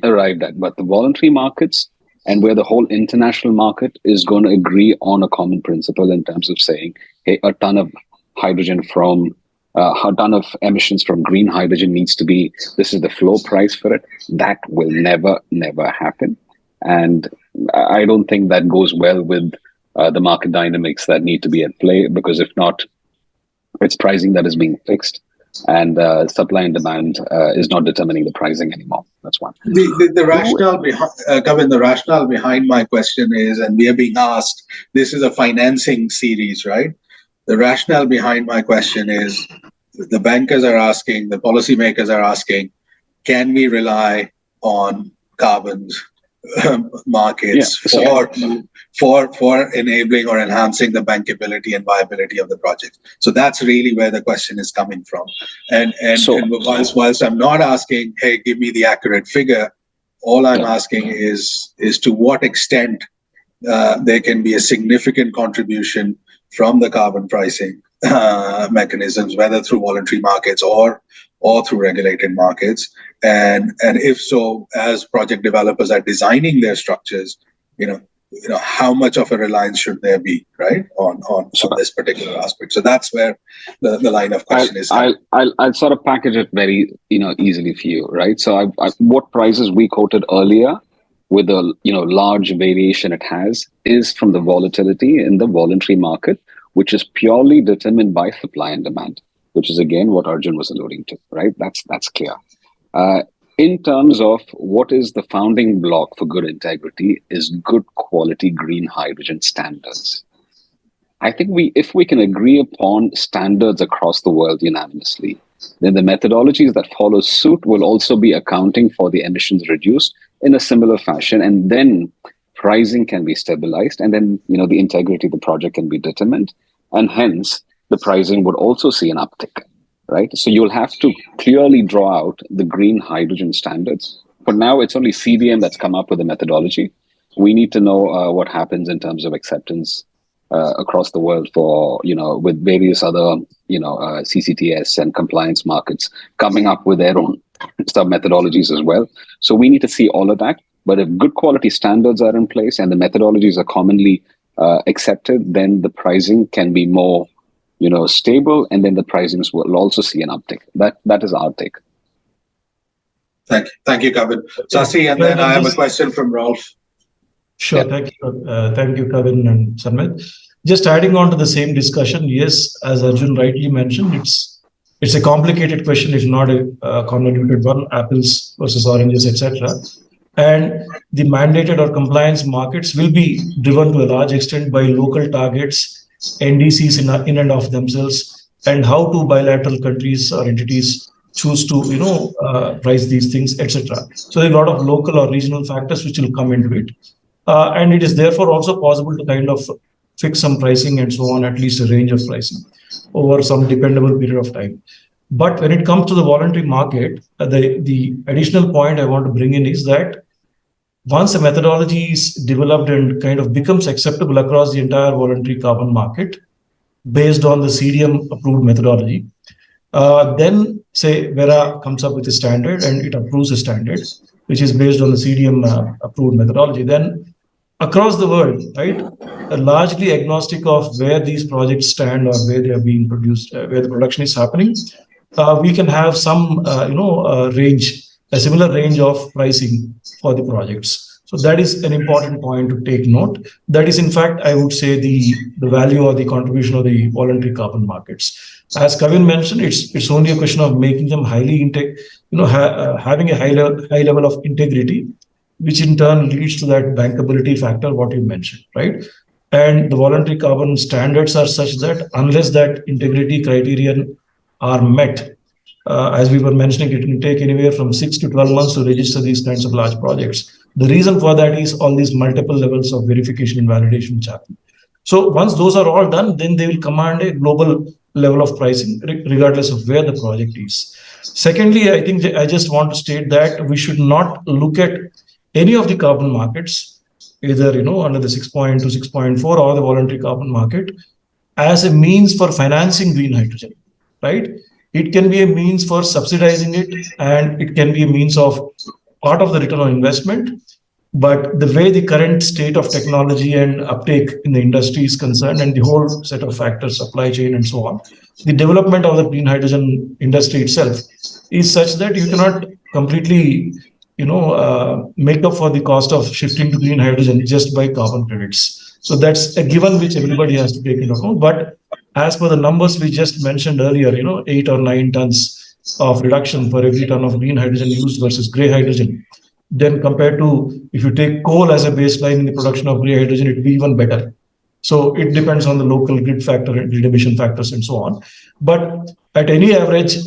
arrived at. But the voluntary markets, and where the whole international market is going to agree on a common principle in terms of saying, hey, a ton of hydrogen from a ton of emissions from green hydrogen needs to be, this is the floor price for it. That will never happen. And I don't think that goes well with the market dynamics that need to be at play, because if not, it's pricing that is being fixed, and supply and demand is not determining the pricing anymore. That's one. The rationale behind, Kavin, the rationale behind my question is, and we are being asked, this is a financing series, right? The rationale behind my question is, the bankers are asking, the policymakers are asking, can we rely on carbon markets for enabling or enhancing the bankability and viability of the project? So that's really where the question is coming from. And whilst I'm not asking, hey, give me the accurate figure, all I'm asking is to what extent there can be a significant contribution from the carbon pricing mechanisms, whether through voluntary markets or or through regulated markets? And if so, as project developers are designing their structures, how much of a reliance should there be, right, on this particular aspect? So that's where the line of question is. I'll sort of package it very easily for you, right? So what prices we quoted earlier, with the large variation it has, is from the volatility in the voluntary market, which is purely determined by supply and demand, which is again what Arjun was alluding to, right? That's clear. In terms of what is the founding block for good integrity is good quality green hydrogen standards. I think if we can agree upon standards across the world unanimously, then the methodologies that follow suit will also be accounting for the emissions reduced in a similar fashion, and then pricing can be stabilized, and then the integrity of the project can be determined, and hence the pricing would also see an uptick. Right, so you'll have to clearly draw out the green hydrogen standards. For now, it's only CDM that's come up with a methodology. We need to know what happens in terms of acceptance across the world for with various other CCTS and compliance markets coming up with their own sub methodologies as well. So we need to see all of that. But if good quality standards are in place and the methodologies are commonly accepted, then the pricing can be more stable, and then the pricings will also see an uptick. That is our take. Thank you, Kavin. Sasi, and then I have a question from Rolf. Sure, Yeah. Thank you, Kavin and Sanmet. Just adding on to the same discussion, yes, as Arjun rightly mentioned, it's a complicated question. It's not a convoluted one, apples versus oranges, etc. And the mandated or compliance markets will be driven to a large extent by local targets, NDCs in and of themselves, and how do bilateral countries or entities choose to price these things, etc. So there are a lot of local or regional factors which will come into it, and it is therefore also possible to kind of fix some pricing and so on, at least a range of pricing over some dependable period of time. But when it comes to the voluntary market, the additional point I want to bring in is that once a methodology is developed and kind of becomes acceptable across the entire voluntary carbon market based on the CDM approved methodology, then say Verra comes up with a standard and it approves a standard which is based on the CDM approved methodology, then across the world, right, largely agnostic of where these projects stand or where they are being produced, where the production is happening, we can have some range, a similar range of pricing for the projects. So that is an important point to take note. That is, in fact, I would say the value or the contribution of the voluntary carbon markets. As Kavin mentioned, it's only a question of making them highly having a high level of integrity, which in turn leads to that bankability factor, what you mentioned, right? And the voluntary carbon standards are such that unless that integrity criterion are met, as we were mentioning, it can take anywhere from 6 to 12 months to register these kinds of large projects. The reason for that is all these multiple levels of verification and validation which happen. So once those are all done, then they will command a global level of pricing, regardless of where the project is. Secondly, I think I just want to state that we should not look at any of the carbon markets, either under the 6.2, 6.4 or the voluntary carbon market, as a means for financing green hydrogen, right? It can be a means for subsidizing it, and it can be a means of part of the return on investment. But the way the current state of technology and uptake in the industry is concerned, and the whole set of factors, supply chain and so on, the development of the green hydrogen industry itself is such that you cannot completely make up for the cost of shifting to green hydrogen just by carbon credits. So that's a given which everybody has to take into account. But as per the numbers we just mentioned earlier, 8 or 9 tons of reduction for every ton of green hydrogen used versus gray hydrogen, then compared to if you take coal as a baseline in the production of gray hydrogen, it will be even better. So it depends on the local grid factor and grid emission factors and so on. But at any average,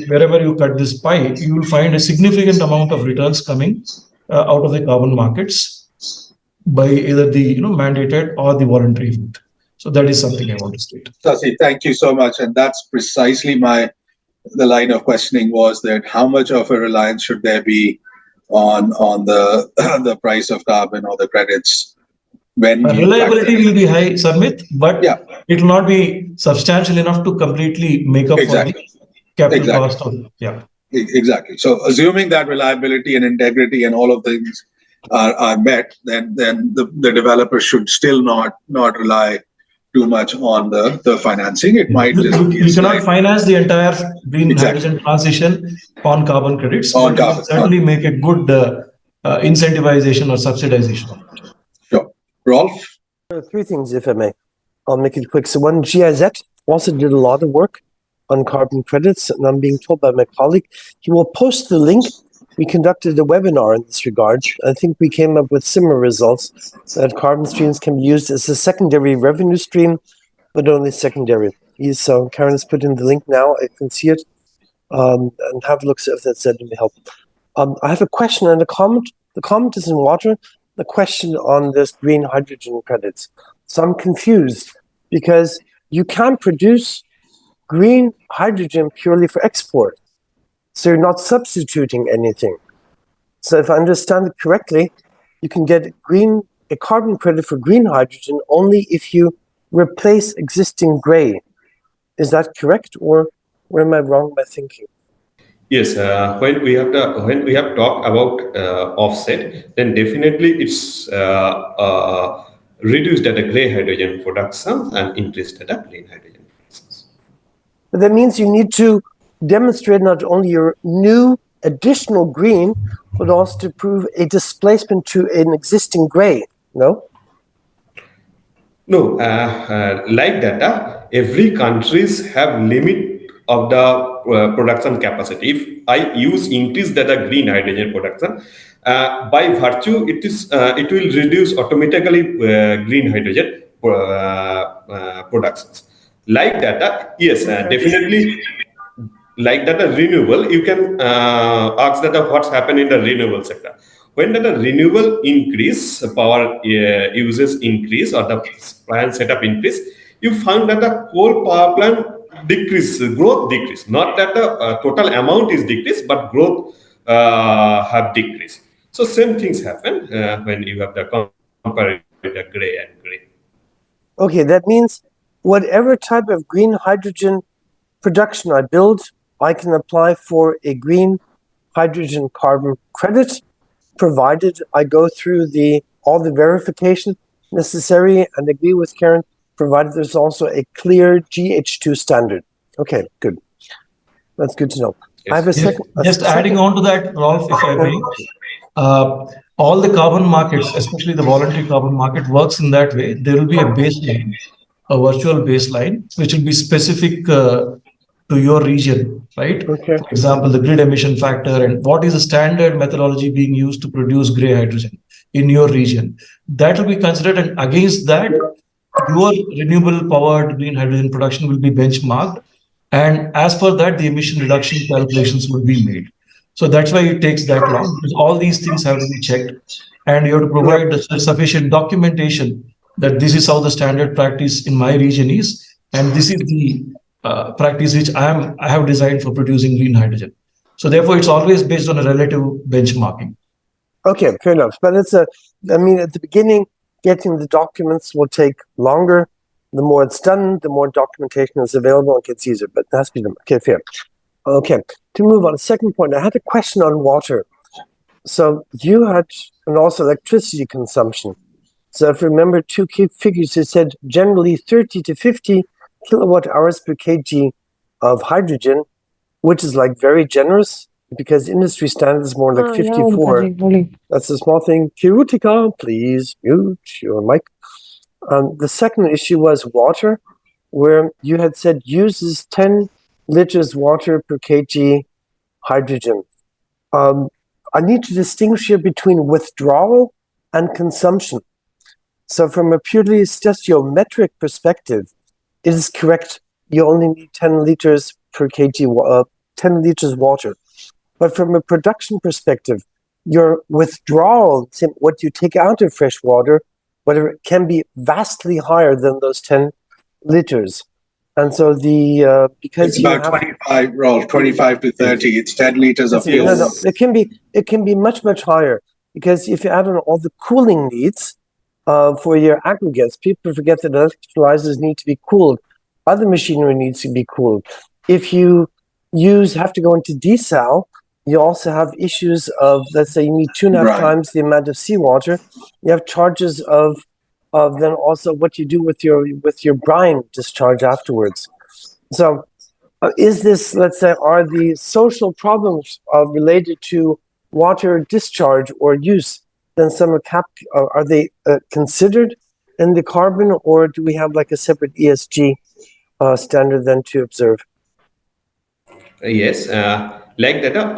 wherever you cut this pie, you will find a significant amount of returns coming out of the carbon markets by either the mandated or the voluntary route. So that is something I want to state. Sasi, thank you so much. And that's precisely the line of questioning was that how much of a reliance should there be on the price of carbon or the credits when reliability will be high, Sarmit, but it will not be substantial enough to completely make up for the capital Exactly. cost of, yeah. Exactly. So assuming that reliability and integrity and all of things are met, then the developer should still not rely too much on the financing. It might just be a You cannot slight finance the entire green Exactly. hydrogen transition on carbon credits, On but you can carbon. certainly make a good incentivization or subsidization of it. Sure. Rolf? Three things, if I may. I'll make it quick. So one, GIZ also did a lot of work on carbon credits, and I'm being told by my colleague he will post the link. We conducted a webinar in this regard. I think we came up with similar results, that carbon streams can be used as a secondary revenue stream, but only secondary. So Karen has put in the link now. I can see it, and have a look see if that's said to me help. I have a question and a comment. The comment is in water. The question on this green hydrogen credits. So I'm confused because you can't produce green hydrogen purely for export. So you're not substituting anything. So if I understand it correctly, you can get a carbon credit for green hydrogen only if you replace existing gray. Is that correct, or where am I wrong by thinking? Yes, when we have talked about offset, then definitely it's reduced at a gray hydrogen production and increased at a clean hydrogen production. But that means you need to demonstrate not only your new additional green, but also to prove a displacement to an existing gray. No? No, like that, every countries have limit of the production capacity. If I increase the green hydrogen production, by virtue it will reduce automatically green hydrogen productions. Like that, yes, definitely. Like that, renewable, you can ask that what's happened in the renewable sector. When the renewable increase, power uses increase, or the plant setup increase, you find that the coal power plant growth decrease. Not that the total amount is decreased, but growth have decreased. So same things happen when you have the compare the gray and green. Okay, that means whatever type of green hydrogen production I build, I can apply for a green hydrogen carbon credit, provided I go through all the verification necessary and agree with Karen, provided there's also a clear GH2 standard. Okay, good. That's good to know. Yes. I have a second. Just adding on to that, Rolf, if I may, all the carbon markets, especially the voluntary carbon market, works in that way. There will be a baseline, a virtual baseline, which will be specific to your region, right? Okay. For example, the grid emission factor and what is the standard methodology being used to produce gray hydrogen in your region. That will be considered, and against that, your renewable powered green hydrogen production will be benchmarked. And as per that, the emission reduction calculations will be made. So that's why it takes that long, because all these things have to be checked, and you have to provide the sufficient documentation that this is how the standard practice in my region is, and this is the practice which I have designed for producing green hydrogen. So therefore, it's always based on a relative benchmarking. Okay, fair enough. But at the beginning, getting the documents will take longer. The more it's done, the more documentation is available and gets easier. But that's been okay, fair. Okay, to move on. Second point, I had a question on water. So you had, and also electricity consumption. So if you remember two key figures, you said generally 30 to 50 kilowatt hours per kg of hydrogen, which is like very generous because industry standard is more like 54. That's a small thing. Kirutika, please mute your mic. The second issue was water, where you had said uses 10 liters water per kg hydrogen. I need to distinguish here between withdrawal and consumption. So from a purely stoichiometric perspective, it is correct. You only need 10 liters per kg, 10 liters water. But from a production perspective, your withdrawal, what you take out of fresh water, whatever, can be vastly higher than those 10 liters. And so because it's about 25, Rolf, 25 to 30. It's 10 liters of fuel. No, it can be much, much higher, because if you add on all the cooling needs for your aggregates, people forget that electrolyzers need to be cooled. Other machinery needs to be cooled. If you have to go into desal, you also have issues of, let's say you need 2.5 Right. times the amount of seawater. You have charges of then also what you do with your brine discharge afterwards. So is this, let's say, are the social problems related to water discharge or use, then some are they considered in the carbon, or do we have like a separate ESG standard then to observe? Yes, like that,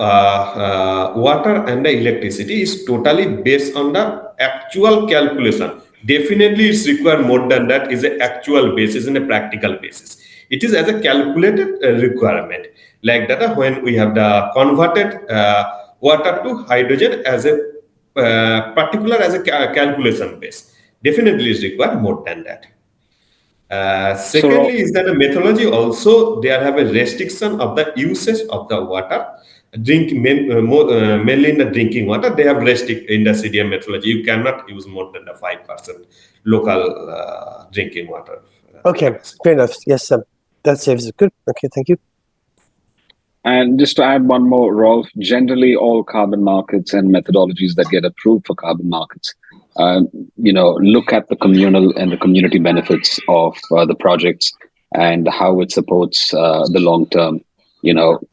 water and the electricity is totally based on the actual calculation. Definitely, it's required more than that. Is an actual basis and a practical basis. It is as a calculated requirement. Like that, when we have the converted water to hydrogen as a particular as a calculation base. Definitely, is required more than that. Secondly, is that the methodology also there have a restriction of the usage of the water, mainly in the drinking water. They have restrict in the CDM methodology. You cannot use more than the 5% local drinking water. Okay, fair enough. Yes, that saves it. Good. Okay, thank you. And just to add one more, Rolf, generally all carbon markets and methodologies that get approved for carbon markets, look at the communal and the community benefits of the projects and how it supports the long-term,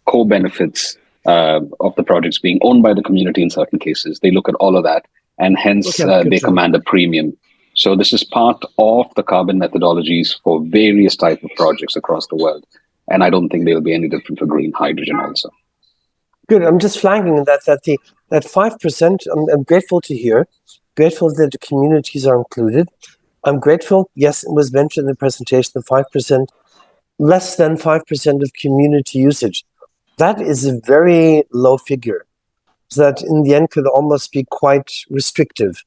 co-benefits of the projects being owned by the community in certain cases. They look at all of that, and hence they command a premium. So this is part of the carbon methodologies for various types of projects across the world. And I don't think they'll be any different for green hydrogen also. Good. I'm just flagging that 5%. I'm grateful to hear. Grateful that the communities are included. I'm grateful. Yes, it was mentioned in the presentation. The 5%, less than 5% of community usage. That is a very low figure. So that in the end could almost be quite restrictive.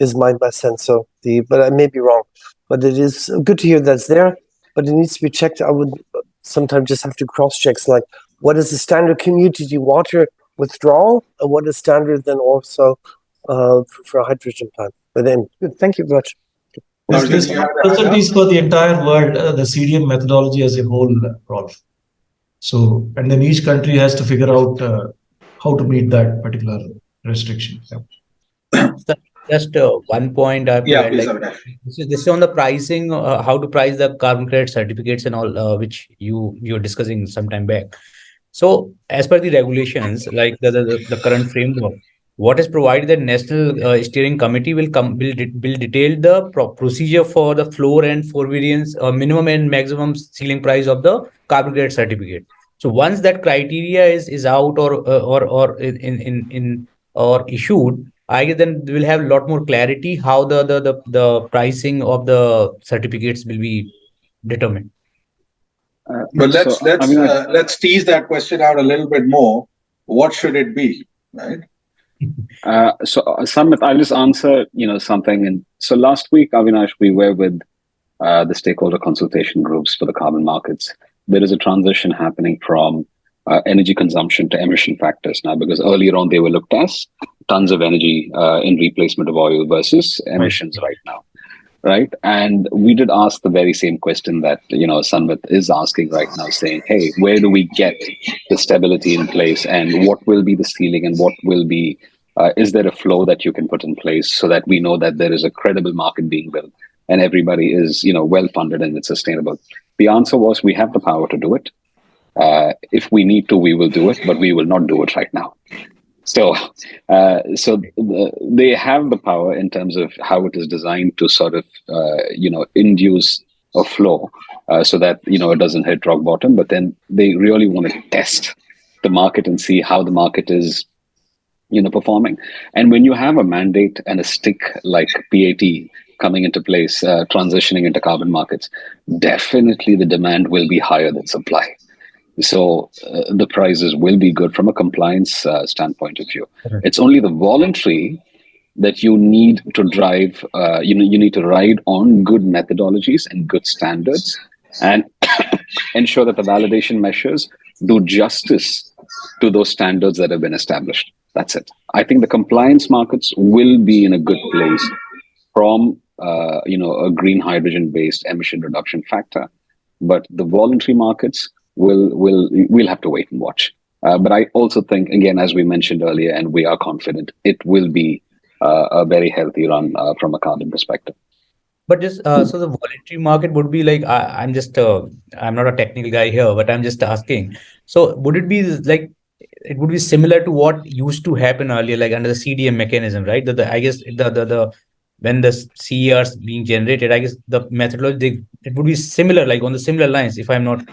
Is my sense. So but I may be wrong. But it is good to hear that's there. But it needs to be checked. I would sometimes just have to cross-check, like what is the standard community water withdrawal, and what is standard then also for a hydrogen plant. But then, good. Thank you very much. This is for the entire world, the CDM methodology as a whole, Rolf. So, and then each country has to figure out how to meet that particular restriction. Yeah. Just one point I Yeah, add, please, like, Avinash. this is on the pricing, how to price the carbon credit certificates and all, which you were discussing some time back. So as per the regulations, like the current framework, what is provided, the National Steering Committee will detail the procedure for the floor and forbearance, minimum and maximum ceiling price of the carbon credit certificate. So once that criteria is out or in or issued, I guess then we'll have a lot more clarity how the pricing of the certificates will be determined. But let's tease that question out a little bit more. What should it be, right? Samit, I'll just answer, something. And so last week, Avinash, we were with the stakeholder consultation groups for the carbon markets. There is a transition happening from energy consumption to emission factors now, because earlier on they were looked as tons of energy in replacement of oil versus emissions right now. Right. And we did ask the very same question that, Sanmit is asking right now, saying, hey, where do we get the stability in place, and what will be the ceiling, and what will be, is there a flow that you can put in place so that we know that there is a credible market being built and everybody is, well funded and it's sustainable? The answer was, we have the power to do it. If we need to, we will do it, but we will not do it right now. So they have the power in terms of how it is designed to sort of, induce a flow so that, it doesn't hit rock bottom. But then they really want to test the market and see how the market is, performing. And when you have a mandate and a stick like PAT coming into place, transitioning into carbon markets, definitely the demand will be higher than supply. So the prices will be good from a compliance standpoint of view. Right. It's only the voluntary that you need to drive, you need to ride on good methodologies and good standards and ensure that the validation measures do justice to those standards that have been established. That's it. I think the compliance markets will be in a good place from, a green hydrogen based emission reduction factor. But the voluntary markets we'll have to wait and watch. But I also think, again, as we mentioned earlier, and we are confident, it will be a very healthy run from a carbon perspective. But just so the voluntary market would be like I'm just I'm not a technical guy here, but I'm just asking. So would it be like it would be similar to what used to happen earlier, like under the CDM mechanism, right? I guess the when the CERs being generated, I guess the methodology it would be similar, like on the similar lines, if I'm not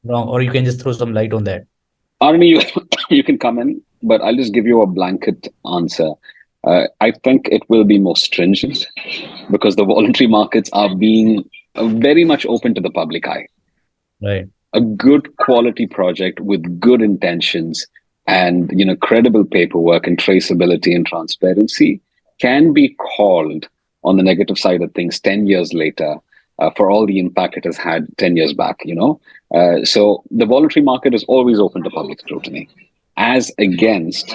wrong, or you can just throw some light on that. Arnie, you can come in, but I'll just give you a blanket answer. I think it will be more stringent because the voluntary markets are being very much open to the public eye. Right. A good quality project with good intentions and credible paperwork and traceability and transparency can be called on the negative side of things 10 years later for all the impact it has had 10 years back. So the voluntary market is always open to public scrutiny, as against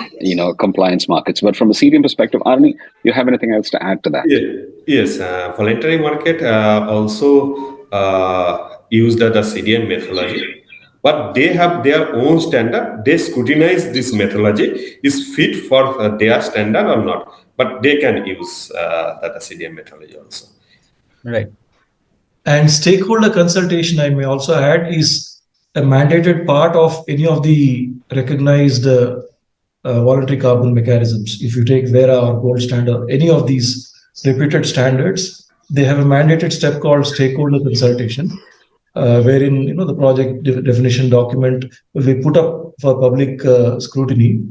compliance markets. But from a CDM perspective, Arnie, you have anything else to add to that? Yes, voluntary market also use the CDM methodology, but they have their own standard. They scrutinize this methodology is fit for their standard or not, but they can use the CDM methodology also. Right. And stakeholder consultation, I may also add, is a mandated part of any of the recognized voluntary carbon mechanisms. If you take Verra or Gold Standard, any of these reputed standards, they have a mandated step called stakeholder consultation, wherein the project definition document will be put up for public scrutiny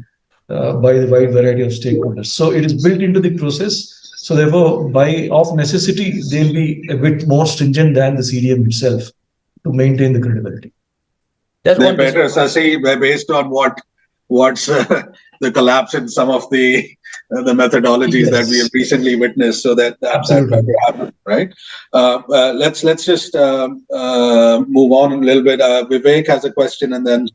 by the wide variety of stakeholders. So it is built into the process. So therefore, of necessity, they'll be a bit more stringent than the CDM itself to maintain the credibility. They're better, Sasi, based on what's the collapse in some of the methodologies that we have recently witnessed. So that might happen, right? Let's just move on a little bit. Vivek has a question, and then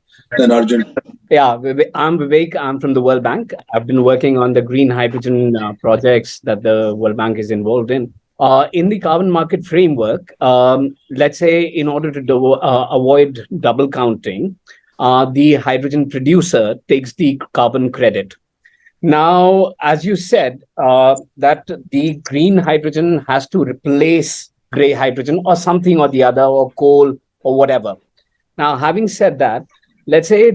Arjun. Yeah, I'm Vivek. I'm from the World Bank. I've been working on the green hydrogen projects that the World Bank is involved in. In the carbon market framework, let's say in order to avoid double counting, the hydrogen producer takes the carbon credit. Now, as you said, that the green hydrogen has to replace gray hydrogen or something or the other, or coal or whatever. Now, having said that, let's say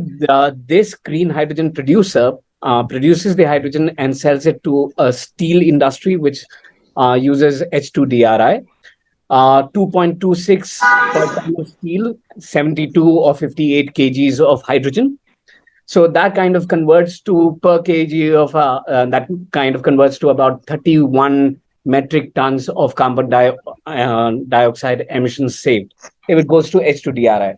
this green hydrogen producer produces the hydrogen and sells it to a steel industry, which uses H2DRI, 2.26 per ton of steel, 72 or 58 kgs of hydrogen. So that kind of converts to per kg of that kind of converts to about 31 metric tons of carbon dioxide emissions saved if it goes to H2DRI.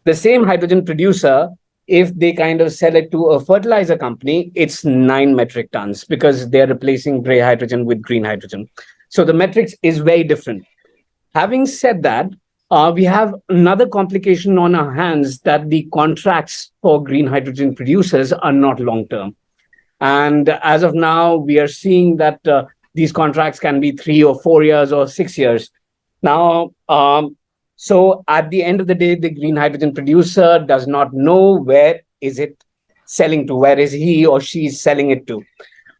The same hydrogen producer, if they kind of sell it to a fertilizer company, it's 9 metric tons because they're replacing gray hydrogen with green hydrogen. So the metrics is very different. Having said that, we have another complication on our hands, that the contracts for green hydrogen producers are not long-term. And as of now, we are seeing that these contracts can be 3 or 4 years or 6 years. Now, so at the end of the day, the green hydrogen producer does not know where is it selling to, where is he or she selling it to.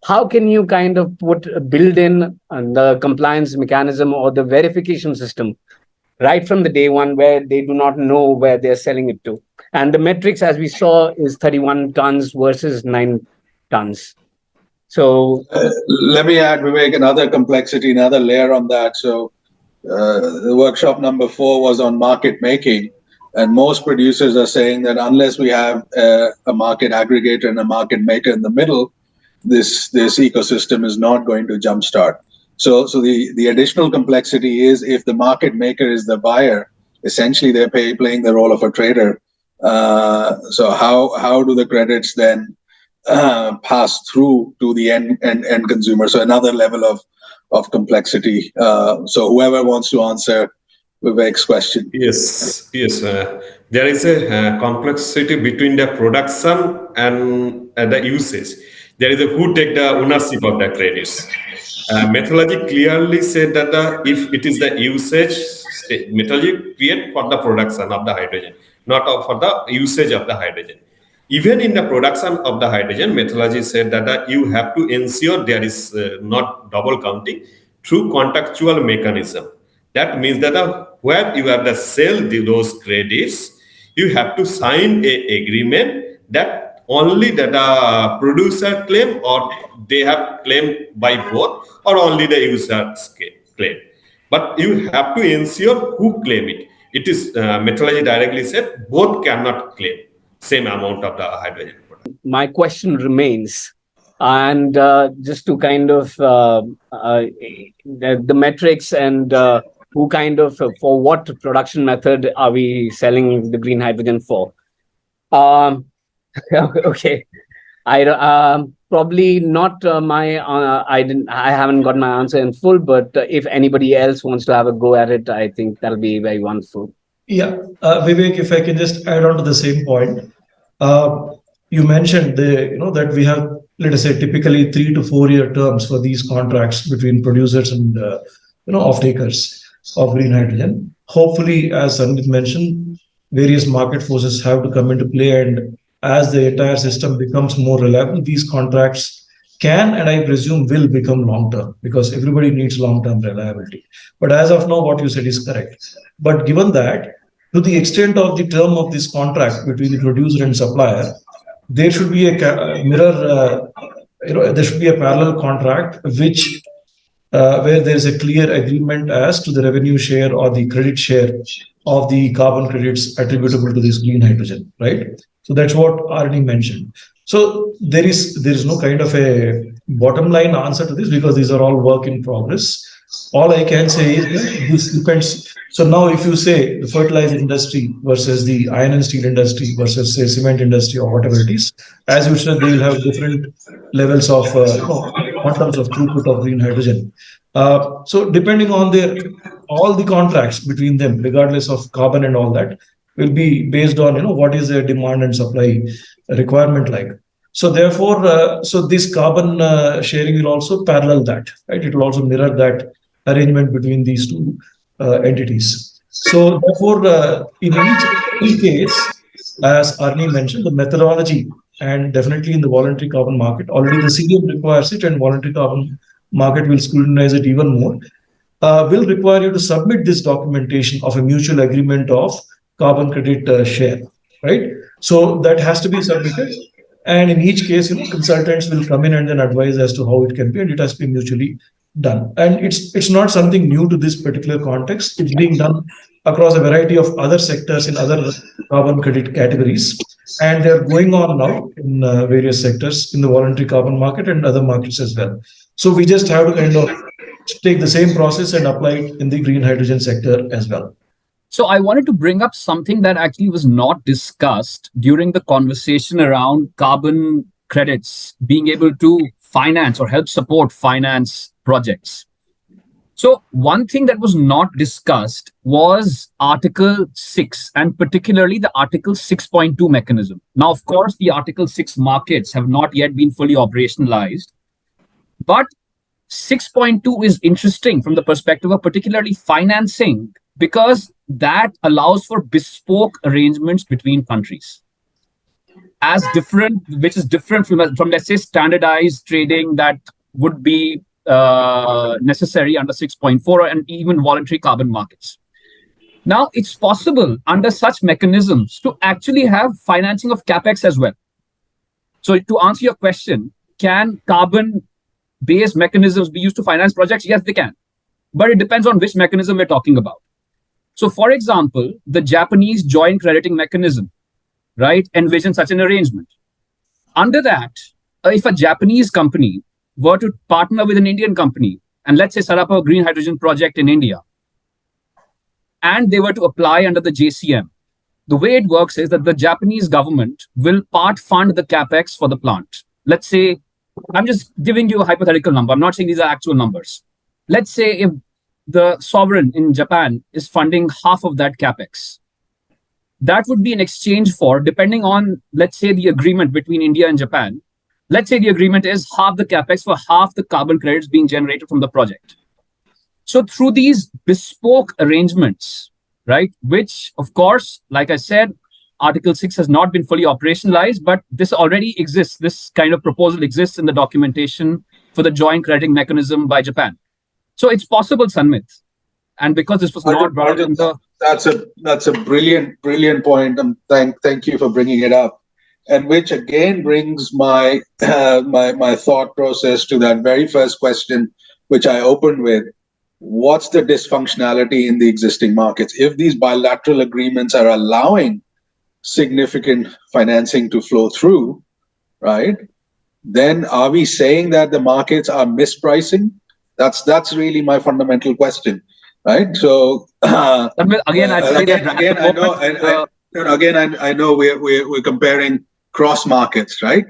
How can you kind of build in the compliance mechanism or the verification system right from the day one where they do not know where they're selling it to? And the metrics, as we saw, is 31 tons versus 9 tons. So let me add, Vivek, another complexity, another layer on that. So the workshop number 4 was on market making, and most producers are saying that unless we have a market aggregator and a market maker in the middle, this ecosystem is not going to jumpstart. So the additional complexity is, if the market maker is the buyer, essentially they're playing the role of a trader. So how do the credits then pass through to the end consumer? So another level of complexity. So whoever wants to answer Vivek's question. Yes. There is a complexity between the production and the usage. There is who take the ownership of the credits. Methodology clearly said that if it is the usage, methodology create for the production of the hydrogen, not for the usage of the hydrogen. Even in the production of the hydrogen, methodology said that you have to ensure there is not double counting through contractual mechanism. That means that where you have to sell those credits, you have to sign a agreement that only that the producer claim or they have claimed by both or only the user claim. But you have to ensure who claim it. It is methodology directly said both cannot claim same amount of the hydrogen. My question remains, and just to kind of the metrics and who kind of for what production method are we selling the green hydrogen for? Okay, I probably not I haven't got my answer in full, but if anybody else wants to have a go at it, I think that'll be very wonderful. Yeah, Vivek, if I can just add on to the same point, you mentioned that we have, let us say, typically 3 to 4 year terms for these contracts between producers and off-takers of green hydrogen. Hopefully, as Sandeep mentioned, various market forces have to come into play, and as the entire system becomes more reliable, these contracts can, and I presume will, become long-term, because everybody needs long-term reliability. But as of now, what you said is correct. But given that, to the extent of the term of this contract between the producer and supplier, there should be a there should be a parallel contract which where there is a clear agreement as to the revenue share or the credit share of the carbon credits attributable to this green hydrogen, right? So that's what Arnie mentioned. So there is no kind of a bottom line answer to this, because these are all work in progress. All I can say is that this depends. So now if you say the fertilizer industry versus the iron and steel industry versus, say, cement industry or whatever it is, as you said, they will have different levels of quantums of throughput of green hydrogen. So depending on all the contracts between them, regardless of carbon and all that, will be based on what is their demand and supply requirement like. So therefore, so this carbon sharing will also parallel that, right? It will also mirror that arrangement between these two entities. So therefore, in each case, as Arnie mentioned, the methodology, and definitely in the voluntary carbon market, already the CDM requires it, and voluntary carbon market will scrutinize it even more, will require you to submit this documentation of a mutual agreement of carbon credit share, right? So that has to be submitted. And in each case, consultants will come in and then advise as to how it can be, and it has to be mutually done. And it's not something new to this particular context. It's being done across a variety of other sectors in other carbon credit categories. And they're going on now in various sectors in the voluntary carbon market and other markets as well. So we just have to kind of take the same process and apply it in the green hydrogen sector as well. So I wanted to bring up something that actually was not discussed during the conversation around carbon credits being able to finance or help support finance projects. So one thing that was not discussed was Article 6, and particularly the Article 6.2 mechanism. Now, of course, the Article 6 markets have not yet been fully operationalized, but 6.2 is interesting from the perspective of particularly financing, because that allows for bespoke arrangements between countries, which is different from let's say standardized trading that would be necessary under 6.4 and even voluntary carbon markets. Now, it's possible under such mechanisms to actually have financing of capex as well. So to answer your question, can carbon-based mechanisms be used to finance projects? Yes, they can, but it depends on which mechanism we're talking about. So, for example, the Japanese joint crediting mechanism, right, envisions such an arrangement. Under that, if a Japanese company were to partner with an Indian company and let's say set up a green hydrogen project in India, and they were to apply under the JCM, the way it works is that the Japanese government will part fund the capex for the plant. Let's say, I'm just giving you a hypothetical number. I'm not saying these are actual numbers. Let's say if the sovereign in Japan is funding half of that capex, that would be in exchange for, depending on, let's say, the agreement between India and Japan. Let's say the agreement is half the capex for half the carbon credits being generated from the project. So through these bespoke arrangements, right, which, of course, like I said, Article 6 has not been fully operationalized, but this already exists. This kind of proposal exists in the documentation for the joint crediting mechanism by Japan. So it's possible, Sanmit. And because this was not brought in the... That's a brilliant point. And thank you for bringing it up. And which again brings my my thought process to that very first question, which I opened with. What's the dysfunctionality in the existing markets? If these bilateral agreements are allowing significant financing to flow through, right, then are we saying that the markets are mispricing? That's really my fundamental question, right? So again, I know we're comparing cross markets, right?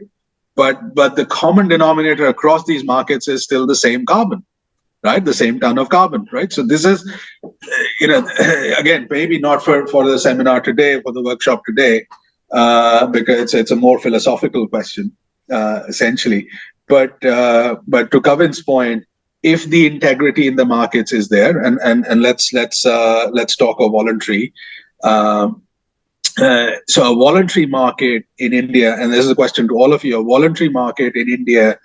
But the common denominator across these markets is still the same carbon, right? The same ton of carbon, right? So this is, again, maybe not for the seminar today, for the workshop today, because it's a more philosophical question, essentially. But to Kavin's point, if the integrity in the markets is there, and let's talk of voluntary. So a voluntary market in India, and this is a question to all of you, a voluntary market in India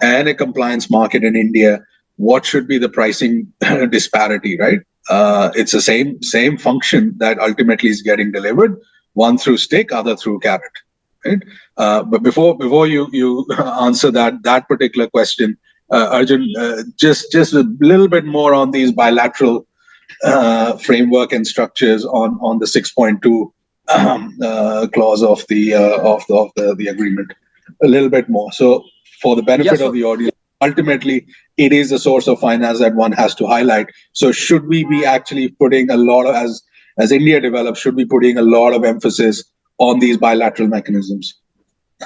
and a compliance market in India, what should be the pricing disparity, right? It's the same function that ultimately is getting delivered, one through stick, other through carrot, right? But before you answer that particular question, Arjun, just a little bit more on these bilateral framework and structures on the 6.2 clause of the agreement, a little bit more. So for the benefit of the audience, ultimately it is a source of finance that one has to highlight. So should we be actually putting a lot of, as India develops, should be putting a lot of emphasis on these bilateral mechanisms?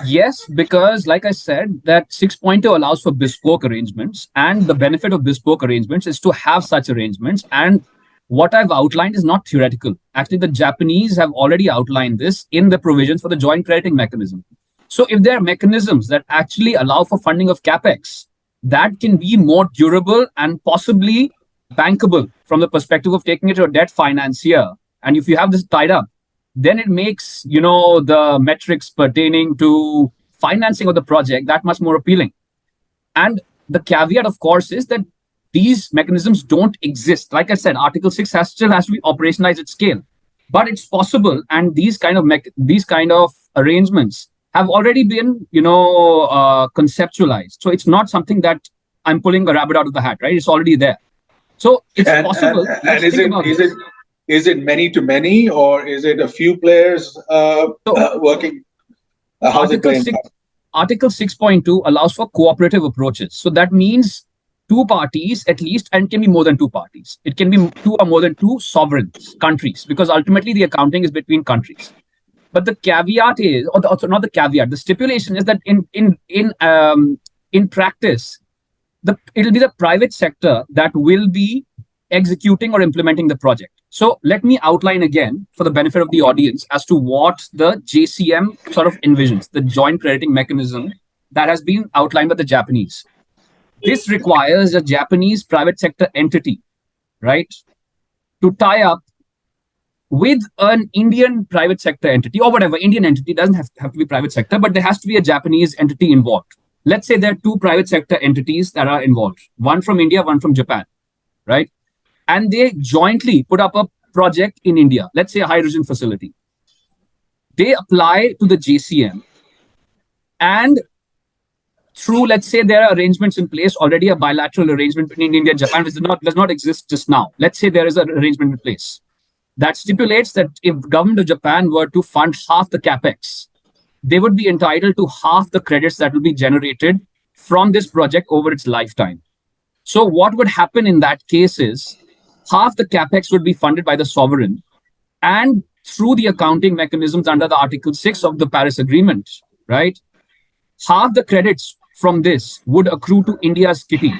Yes, because like I said, that 6.2 allows for bespoke arrangements, and the benefit of bespoke arrangements is to have such arrangements. And what I've outlined is not theoretical. Actually, the Japanese have already outlined this in the provisions for the joint crediting mechanism. So if there are mechanisms that actually allow for funding of capex, that can be more durable and possibly bankable from the perspective of taking it to a debt financier. And if you have this tied up, then it makes, the metrics pertaining to financing of the project that much more appealing. And the caveat, of course, is that these mechanisms don't exist. Like I said, Article 6 still has to be operationalized at scale, but it's possible. And these kind of arrangements have already been, conceptualized. So it's not something that I'm pulling a rabbit out of the hat, right? It's already there. So it's possible. And is it many to many, or is it a few players working? Article 6.2 allows for cooperative approaches. So that means two parties at least, and it can be more than two parties. It can be two or more than two sovereigns, countries, because ultimately the accounting is between countries. But the caveat is, or not the caveat, the stipulation is that in practice, it'll be the private sector that will be executing or implementing the project. So let me outline again for the benefit of the audience as to what the JCM sort of envisions, the joint crediting mechanism that has been outlined by the Japanese. This requires a Japanese private sector entity, right, to tie up with an Indian private sector entity or whatever. Indian entity doesn't have to be private sector, but there has to be a Japanese entity involved. Let's say there are two private sector entities that are involved, one from India, one from Japan, right? And they jointly put up a project in India, let's say a hydrogen facility. They apply to the JCM, and through, let's say there are arrangements in place, already a bilateral arrangement between India and Japan, which does not exist just now. Let's say there is an arrangement in place that stipulates that if government of Japan were to fund half the capex, they would be entitled to half the credits that will be generated from this project over its lifetime. So what would happen in that case is, half the capex would be funded by the sovereign, and through the accounting mechanisms under the Article 6 of the Paris Agreement, right, half the credits from this would accrue to India's kitty.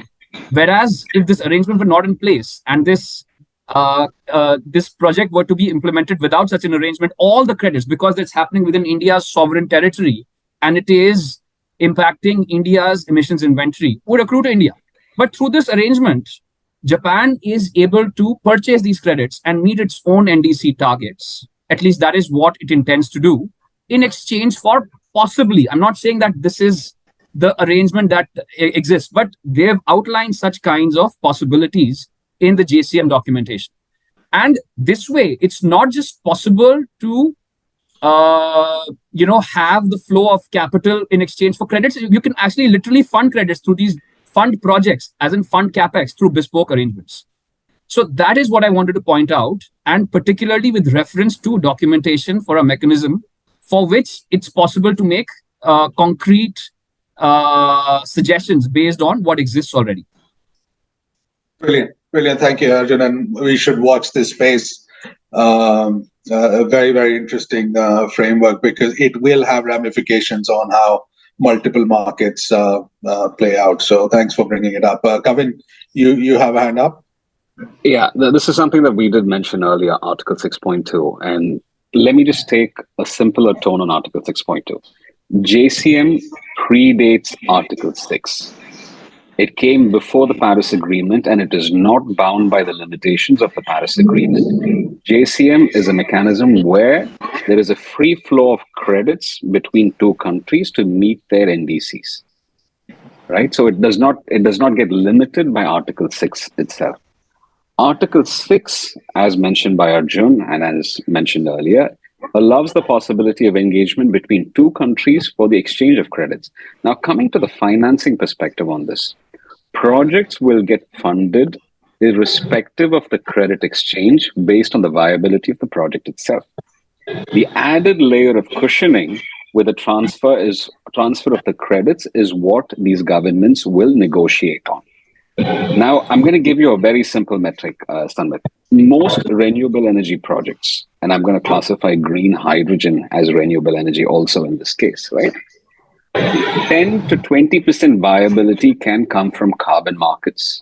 Whereas if this arrangement were not in place and this project were to be implemented without such an arrangement, all the credits, because it's happening within India's sovereign territory and it is impacting India's emissions inventory, would accrue to India. But through this arrangement, Japan is able to purchase these credits and meet its own NDC targets at least that is what it intends to do, in exchange for possibly, I'm not saying that this is the arrangement that exists, but they've outlined such kinds of possibilities in the JCM documentation. And this way, it's not just possible to have the flow of capital in exchange for credits. You can actually literally fund credits through these fund projects, as in fund capex, through bespoke arrangements. So that is what I wanted to point out, and particularly with reference to documentation for a mechanism for which it's possible to make concrete suggestions based on what exists already. Brilliant. Brilliant. Thank you, Arjun. And we should watch this space. A very, very interesting framework, because it will have ramifications on how multiple markets play out. So thanks for bringing it up. Kavin, you have a hand up? Yeah, this is something that we did mention earlier, Article 6.2. And let me just take a simpler tone on Article 6.2. JCM predates Article 6. It came before the Paris Agreement, and it is not bound by the limitations of the Paris Agreement. JCM is a mechanism where there is a free flow of credits between two countries to meet their NDCs, right? So it does not get limited by Article 6 itself. Article 6, as mentioned by Arjun and as mentioned earlier, allows the possibility of engagement between two countries for the exchange of credits. Now, coming to the financing perspective on this, projects will get funded irrespective of the credit exchange based on the viability of the project itself. The added layer of cushioning with the transfer of the credits is what these governments will negotiate on. Now, I'm going to give you a very simple metric, Sanmet. Most renewable energy projects, and I'm going to classify green hydrogen as renewable energy also in this case, right? 10 to 20% viability can come from carbon markets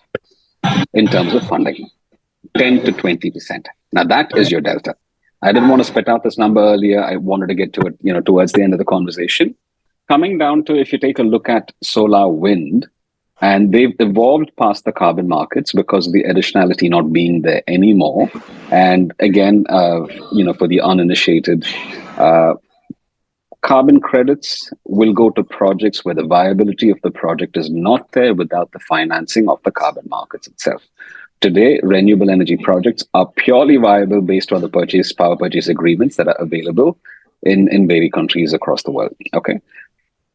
in terms of funding. 10 to 20%. Now, that is your delta. I didn't want to spit out this number earlier. I wanted to get to it, towards the end of the conversation. Coming down to, if you take a look at solar wind, and they've evolved past the carbon markets because of the additionality not being there anymore. And again, for the uninitiated, carbon credits will go to projects where the viability of the project is not there without the financing of the carbon markets itself. Today, renewable energy projects are purely viable based on the power purchase agreements that are available in various countries across the world. Okay.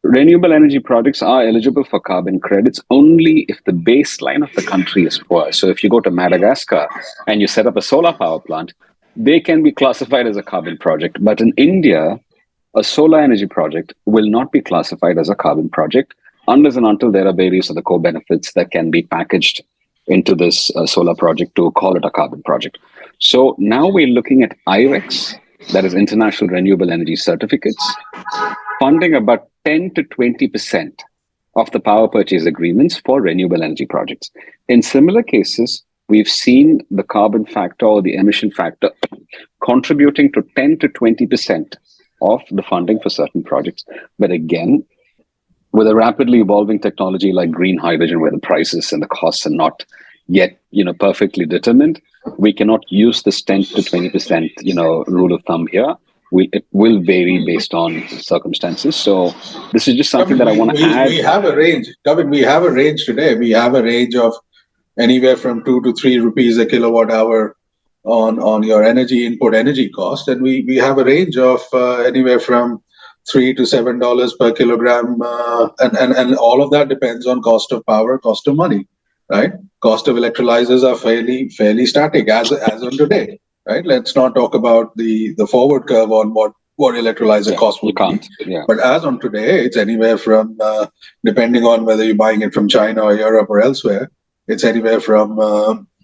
Renewable energy projects are eligible for carbon credits only if the baseline of the country is poor. So if you go to Madagascar and you set up a solar power plant, they can be classified as a carbon project. But in India, a solar energy project will not be classified as a carbon project unless and until there are various other co-benefits that can be packaged into this solar project to call it a carbon project. So now we're looking at IREX, that is International Renewable Energy Certificates, funding about 10 to 20% of the power purchase agreements for renewable energy projects. In similar cases, we've seen the carbon factor or the emission factor contributing to 10 to 20% of the funding for certain projects. But again, with a rapidly evolving technology like green hydrogen, where the prices and the costs are not yet, perfectly determined, we cannot use this 10 to 20%, rule of thumb here. It will vary based on circumstances. So this is just something that I want to add. We have a range. Kavin, we have a range today. We have a range of anywhere from 2 to 3 rupees a kilowatt hour on your input energy cost. And we have a range of anywhere from $3 to $7 per kilogram. And all of that depends on cost of power, cost of money, right? Cost of electrolyzers are fairly static as on today. Right. Let's not talk about the forward curve on what electrolyzer cost would be. Yeah. But as on today, it's anywhere from, depending on whether you're buying it from China or Europe or elsewhere, it's anywhere from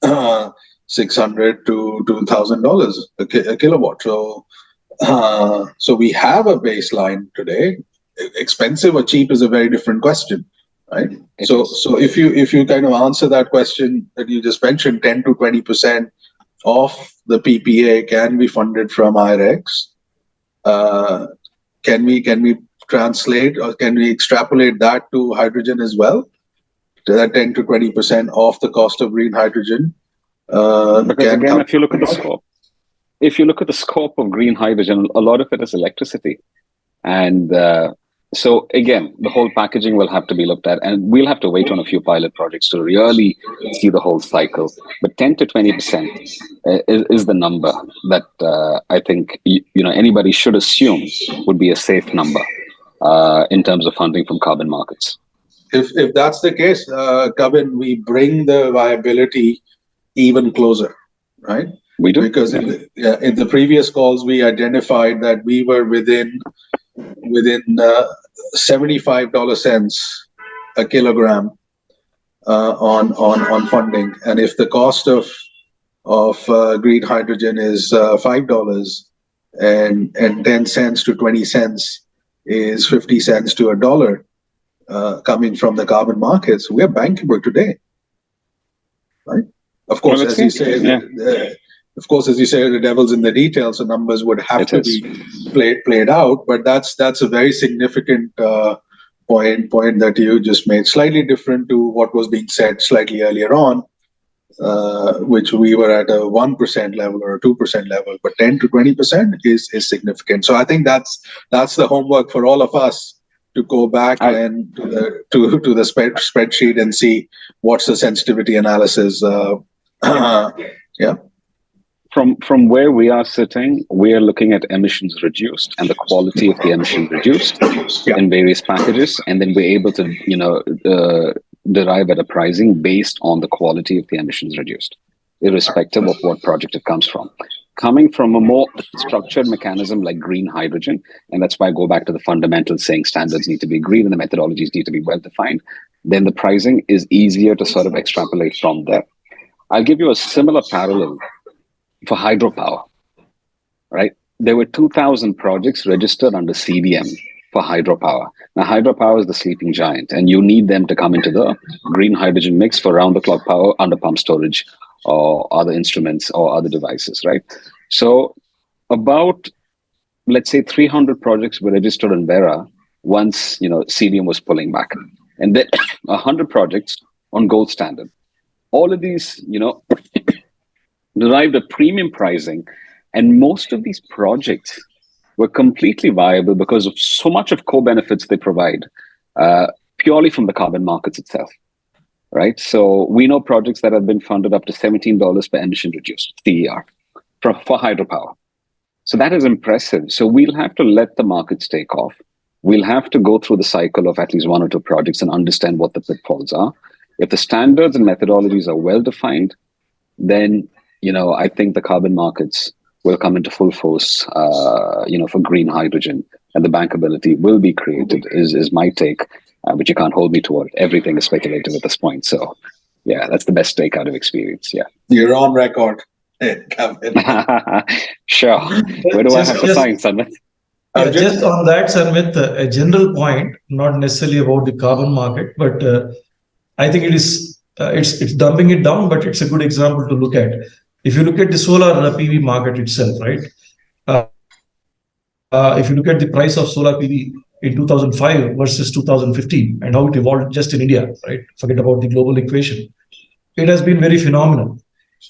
$600 to $2,000 a kilowatt. So we have a baseline today. Expensive or cheap is a very different question, right? So if you kind of answer that question that you just mentioned, 10 to 20% of the PPA can be funded from IREX. Can we translate or can we extrapolate that to hydrogen as well? To that 10 to 20% of the cost of green hydrogen. Because again, if you look at the scope, if you look at the scope of green hydrogen, a lot of it is electricity. And so again, the whole packaging will have to be looked at, and we'll have to wait on a few pilot projects to really see the whole cycle. But 10 to 20% is the number that I think anybody should assume would be a safe number in terms of funding from carbon markets. If that's the case, Kavin, we bring the viability even closer, right? We do. Because in the previous calls, we identified that we were within 75 cents a kilogram on funding, and if the cost of green hydrogen is $5 and 10 cents to 20 cents is 50 cents to $1 coming from the carbon markets, we're bankable today, right? Of course, as you say, the devil's in the details. The numbers would have to be played out, but that's a very significant point that you just made. Slightly different to what was being said slightly earlier on, which we were at a 1% level or a 2% level, but 10 to 20% is significant. So I think that's the homework for all of us, to go back and to the spreadsheet and see what's the sensitivity analysis. From where we are sitting, we are looking at emissions reduced and the quality of the emission reduced in various packages, and then we're able to derive at a pricing based on the quality of the emissions reduced, irrespective of what project it comes from. Coming from a more structured mechanism like green hydrogen, and that's why I go back to the fundamentals saying standards need to be agreed and the methodologies need to be well defined, then the pricing is easier to sort of extrapolate from there. I'll give you a similar parallel for hydropower, right? There were 2,000 projects registered under CDM for hydropower. Now, hydropower is the sleeping giant, and you need them to come into the green hydrogen mix for round-the-clock power, under pump storage, or other instruments or other devices, right? So about, let's say, 300 projects were registered in Vera once, CDM was pulling back. And then 100 projects on gold standard. All of these, derived a premium pricing, and most of these projects were completely viable because of so much of co-benefits they provide, purely from the carbon markets itself, right? So we know projects that have been funded up to $17 per emission reduced, CER, for hydropower. So that is impressive. So we'll have to let the markets take off. We'll have to go through the cycle of at least one or two projects and understand what the pitfalls are. If the standards and methodologies are well defined, then I think the carbon markets will come into full force, for green hydrogen, and the bankability will be created, is my take, but you can't hold me to it. Everything is speculative at this point. So, yeah, that's the best take out of experience. Yeah. You're on record, Kavin. Sure. Where do I have to sign, Sanmit? Just on that, Sanmit, a general point, not necessarily about the carbon market, but I think it is it's dumbing it down, but it's a good example to look at. If you look at the solar PV market itself, right? If you look at the price of solar PV in 2005 versus 2015 and how it evolved just in India, right? Forget about the global equation. It has been very phenomenal.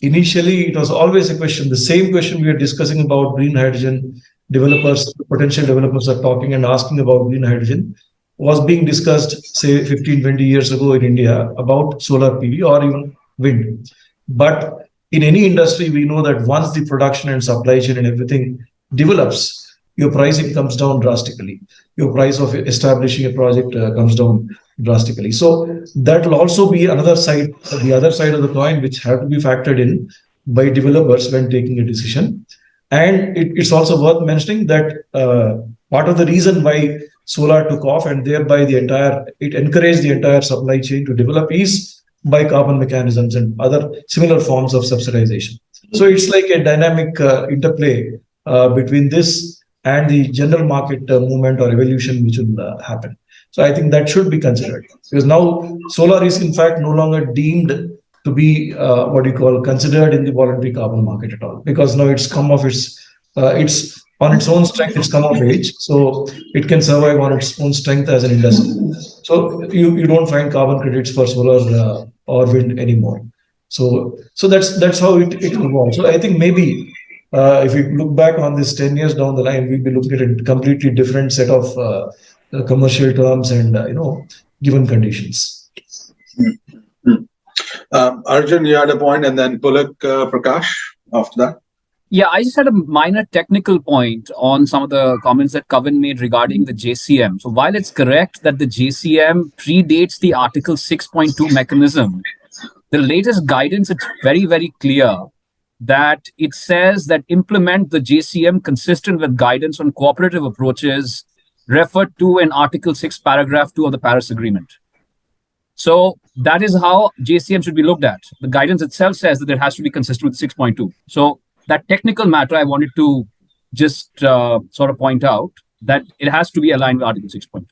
Initially, it was always a question, the same question we are discussing about green hydrogen. Developers, potential developers are talking and asking about green hydrogen, was being discussed, say, 15, 20 years ago in India about solar PV or even wind. But in any industry, we know that once the production and supply chain and everything develops, your pricing comes down drastically. Your price of establishing a project comes down drastically. So that will also be another side, the other side of the coin, which have to be factored in by developers when taking a decision. And it's also worth mentioning that part of the reason why solar took off and thereby it encouraged the entire supply chain to develop is by carbon mechanisms and other similar forms of subsidization. So it's like a dynamic interplay between this and the general market movement or evolution which will happen. So I think that should be considered, because now solar is in fact no longer deemed to be considered in the voluntary carbon market at all, because now it's come of it's on its own strength, it's come of age, so it can survive on its own strength as an industry. So you don't find carbon credits for solar or wind anymore. So that's how it evolves. So I think maybe if we look back on this 10 years down the line, we'll be looking at a completely different set of commercial terms and given conditions. Arjun, you had a point, and then Pulak Prakash after that. Yeah, I just had a minor technical point on some of the comments that Kavin made regarding the JCM. So while it's correct that the JCM predates the Article 6.2 mechanism, the latest guidance, it's very, very clear that it says that implement the JCM consistent with guidance on cooperative approaches referred to in Article 6, paragraph 2 of the Paris Agreement. So that is how JCM should be looked at. The guidance itself says that it has to be consistent with 6.2. So that technical matter, I wanted to just sort of point out that it has to be aligned with Article 6.2.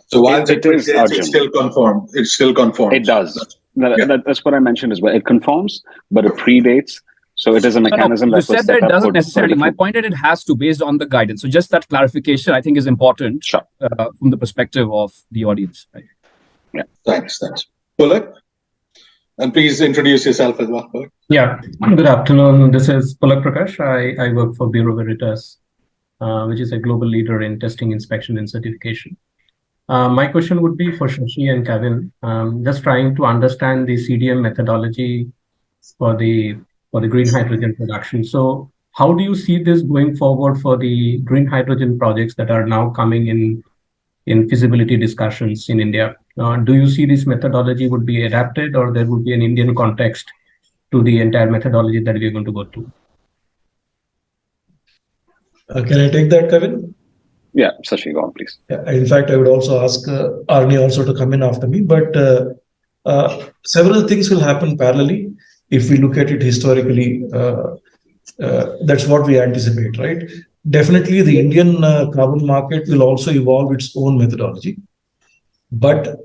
So while it is, Arjun, it's still conformed. It still conforms. It does. That's what I mentioned as well. It conforms, but it predates. So it is a mechanism you that was said set that it up doesn't for necessarily. My different- point that it has to, based on the guidance. So just that clarification, I think, is important. Sure. From the perspective of the audience. Right? Yeah. Thanks. Pulak, and please introduce yourself as well, Pulak. Yeah, good afternoon. This is Pulak Prakash. I work for Bureau Veritas, which is a global leader in testing, inspection, and certification. My question would be for Shashi and Kevin. Just trying to understand the CDM methodology for the green hydrogen production. So how do you see this going forward for the green hydrogen projects that are now coming in feasibility discussions in India? Do you see this methodology would be adapted, or there would be an Indian context to the entire methodology that we're going to go to? Can I take that, Kevin? Yeah, Shashi, go on, please. Yeah, in fact, I would also ask Arnie also to come in after me, but several things will happen parallelly. If we look at it historically, that's what we anticipate, right? Definitely the Indian carbon market will also evolve its own methodology, but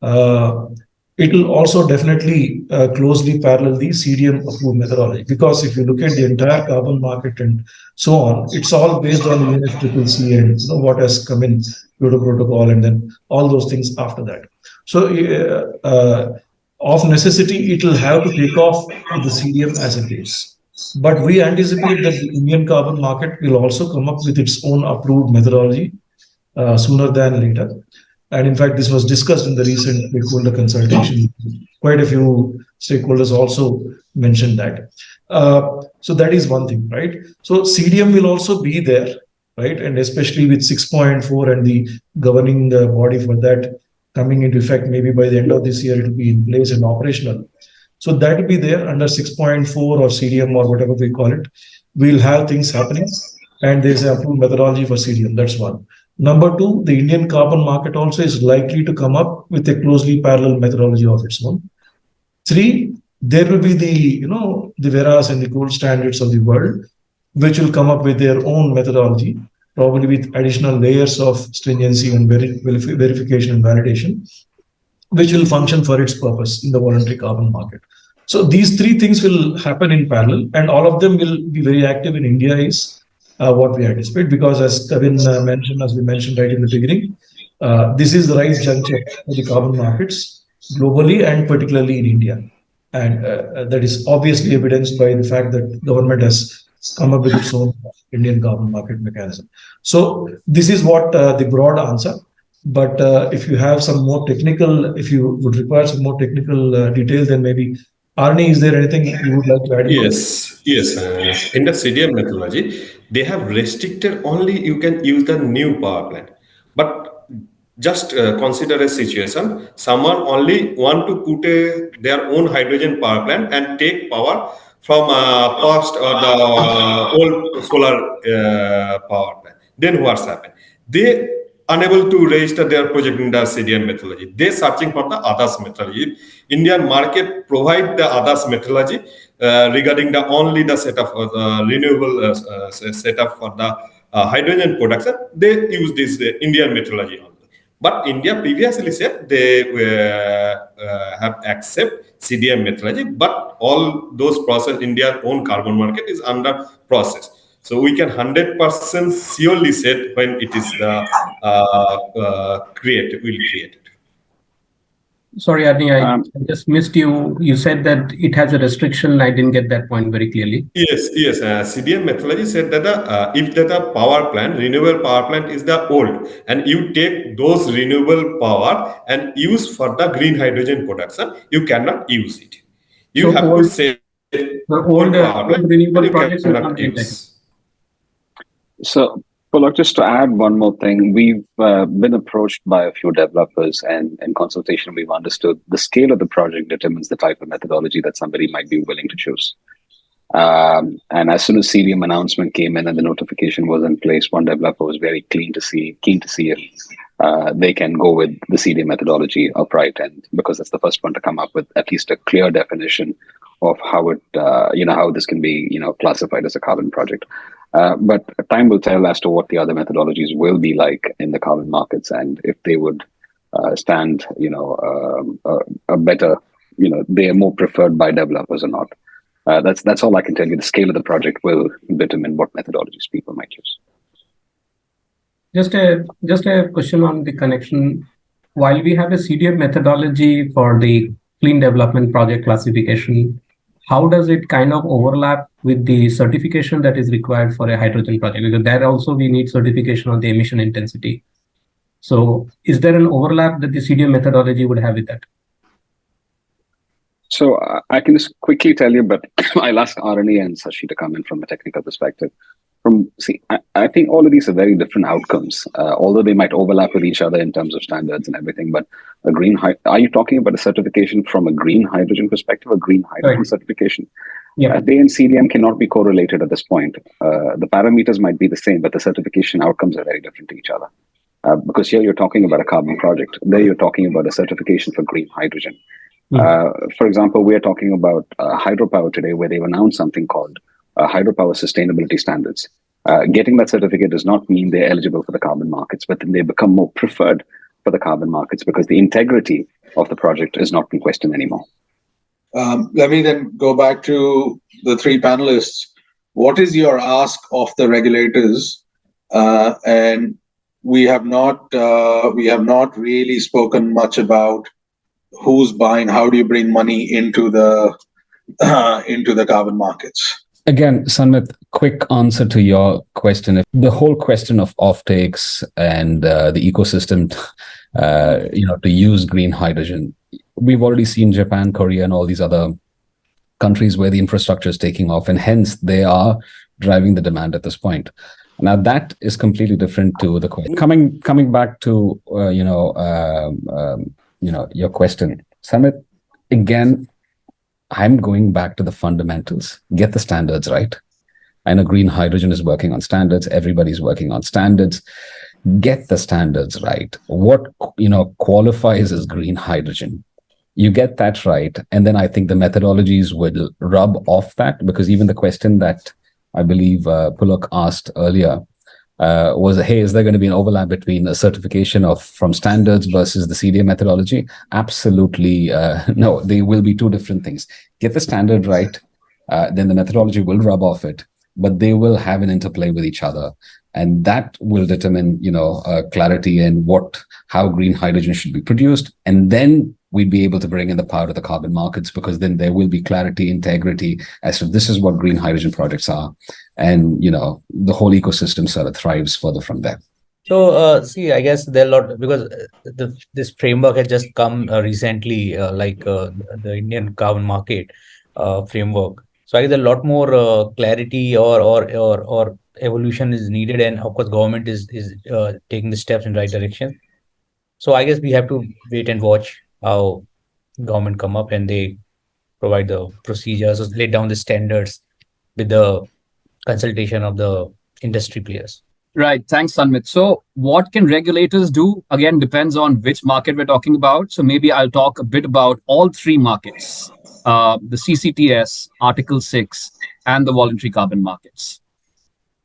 it will also definitely closely parallel the CDM approved methodology, because if you look at the entire carbon market and so on, it's all based on the UNFCCC and what has come in Kyoto Protocol and then all those things after that. So of necessity, it will have to take off with the CDM as a base. But we anticipate that the Indian carbon market will also come up with its own approved methodology sooner than later. And in fact, this was discussed in the recent stakeholder consultation. Quite a few stakeholders also mentioned that. So that is one thing, right? So CDM will also be there, right? And especially with 6.4 and the governing body for that coming into effect, maybe by the end of this year, it will be in place and operational. So that will be there under 6.4 or CDM or whatever we call it. We'll have things happening, and there's an approved methodology for CDM. That's one. Number two, the Indian carbon market also is likely to come up with a closely parallel methodology of its own. Three, there will be the Veras and the gold standards of the world, which will come up with their own methodology, probably with additional layers of stringency and verification and validation, which will function for its purpose in the voluntary carbon market. So these three things will happen in parallel, and all of them will be very active in India is what we anticipate, because as Kevin mentioned, as we mentioned right in the beginning, this is the right juncture for the carbon markets globally and particularly in India. And that is obviously evidenced by the fact that government has come up with its own Indian carbon market mechanism. So this is what the broad answer. But if you have some more technical, if you would require some more technical detail, then maybe Arnie, is there anything you would like to add? Yes. In the CDM methodology, they have restricted only you can use the new power plant. But just consider a situation, someone only want to put their own hydrogen power plant and take power from past or the old solar power plant. Then what's happened? They unable to register their project in the CDM methodology. They're searching for the others methodology. Indian market provide the others methodology regarding the only the setup of the renewable setup for the hydrogen production. They use this Indian methodology only. But India previously said they have accept CDM methodology, but all those process India's own carbon market is under process. So we can 100% surely say when it is the will create it. Sorry, Arni, I Um, just missed you. You said that it has a restriction. I didn't get that point very clearly. Yes. CDM methodology said that if the power plant, renewable power plant is the old, and you take those renewable power and use for the green hydrogen production, you cannot use it. You So have to old, sell the old power plant, old renewable and you projects will not cannot be entitled. use. So, Pulak, just to add one more thing, we've been approached by a few developers, and in consultation, we've understood the scale of the project determines the type of methodology that somebody might be willing to choose. And as soon as CDM announcement came in and the notification was in place, one developer was very keen to see if they can go with the CDM methodology upright, and because that's the first one to come up with at least a clear definition of how it, how this can be, classified as a carbon project. But time will tell as to what the other methodologies will be like in the carbon markets, and if they would stand, a better, they are more preferred by developers or not. That's all I can tell you. The scale of the project will determine what methodologies people might use. Just a question on the connection. While we have a CDM methodology for the clean development project classification, how does it kind of overlap with the certification that is required for a hydrogen project? Because there also we need certification on the emission intensity. So is there an overlap that the CDM methodology would have with that? So I can just quickly tell you, but I'll ask Arani and Sashi to come in from a technical perspective. I think all of these are very different outcomes, although they might overlap with each other in terms of standards and everything. But are you talking about a certification from a green hydrogen perspective, a green hydrogen certification? Yeah. They and CDM cannot be correlated at this point. The parameters might be the same, but the certification outcomes are very different to each other. Because here you're talking about a carbon project. There you're talking about a certification for green hydrogen. For example, we are talking about hydropower today, where they've announced something called hydropower sustainability standards. Getting that certificate does not mean they're eligible for the carbon markets, but then they become more preferred for the carbon markets because the integrity of the project is not in question anymore. Let me then go back to the three panelists. What is your ask of the regulators? And we have not really spoken much about who's buying. How do you bring money into the carbon markets? Again, Sanmit, quick answer to your question. The whole question of offtakes and the ecosystem, to use green hydrogen, we've already seen Japan, Korea, and all these other countries where the infrastructure is taking off, and hence they are driving the demand at this point. Now that is completely different to the question. Coming back to your question, Sanmit, again, I'm going back to the fundamentals. Get the standards right. I know green hydrogen is working on standards. Everybody's working on standards. Get the standards right. What qualifies as green hydrogen? You get that right, and then I think the methodologies will rub off that, because even the question that I believe Pulak asked earlier was, hey, is there going to be an overlap between a certification from standards versus the CDM methodology? Absolutely no. They will be two different things. Get the standard right, then the methodology will rub off it, but they will have an interplay with each other, and that will determine clarity in how green hydrogen should be produced, and then we'd be able to bring in the power of the carbon markets, because then there will be clarity, integrity as to this is what green hydrogen projects are. And, the whole ecosystem sort of thrives further from there. So, see, I guess there are a lot, because this framework has just come recently, the Indian carbon market framework. So I guess a lot more clarity or evolution is needed, and of course, government is taking the steps in the right direction. So I guess we have to wait and watch how government come up and they provide the procedures, or lay down the standards with the consultation of the industry players. Right. Thanks, Sanmit. So what can regulators do? Again, depends on which market we're talking about. So maybe I'll talk a bit about all three markets, the CCTS, Article 6, and the voluntary carbon markets.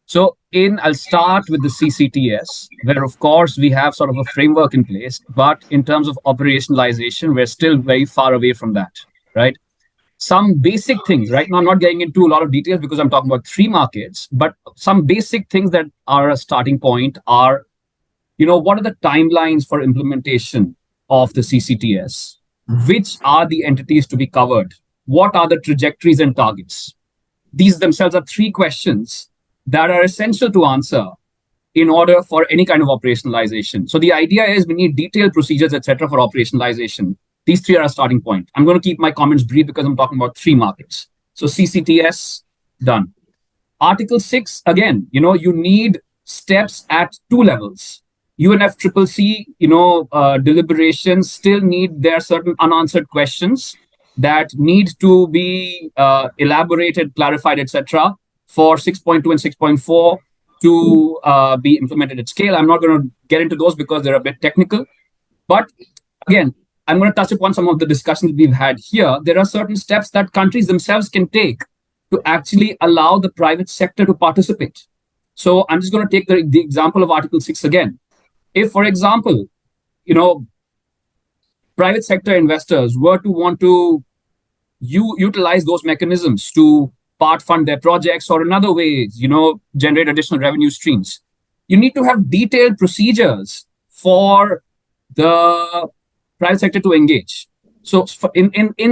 So I'll start with the CCTS, where of course we have sort of a framework in place, but in terms of operationalization, we're still very far away from that, right? Some basic things, right? Now, I'm not getting into a lot of details because I'm talking about three markets, but some basic things that are a starting point are, what are the timelines for implementation of the CCTS? which are the entities to be covered? What are the trajectories and targets? These themselves are three questions that are essential to answer in order for any kind of operationalization. So the idea is we need detailed procedures, etc., for operationalization. These three are a starting point. I'm going to keep my comments brief because I'm talking about three markets. So CCTS, done. Article 6, again, you need steps at two levels. UNFCCC, deliberations still need, there are certain unanswered questions that need to be elaborated, clarified, etc., for 6.2 and 6.4 to be implemented at scale. I'm not going to get into those because they're a bit technical. But again, I'm going to touch upon some of the discussions we've had here. There are certain steps that countries themselves can take to actually allow the private sector to participate. So I'm just going to take the example of Article 6 again. If, for example, private sector investors were to want to utilize those mechanisms to part fund their projects or in other ways, generate additional revenue streams, you need to have detailed procedures for the private sector to engage. So in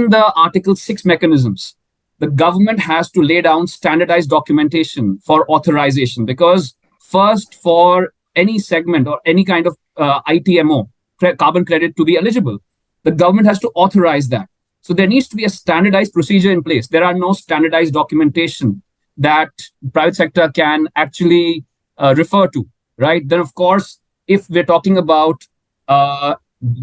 the Article 6 mechanisms, the government has to lay down standardized documentation for authorization, because first, for any segment or any kind of ITMO, carbon credit, to be eligible, the government has to authorize that. So there needs to be a standardized procedure in place. There are no standardized documentation that private sector can actually refer to, right? Then, of course, if we're talking about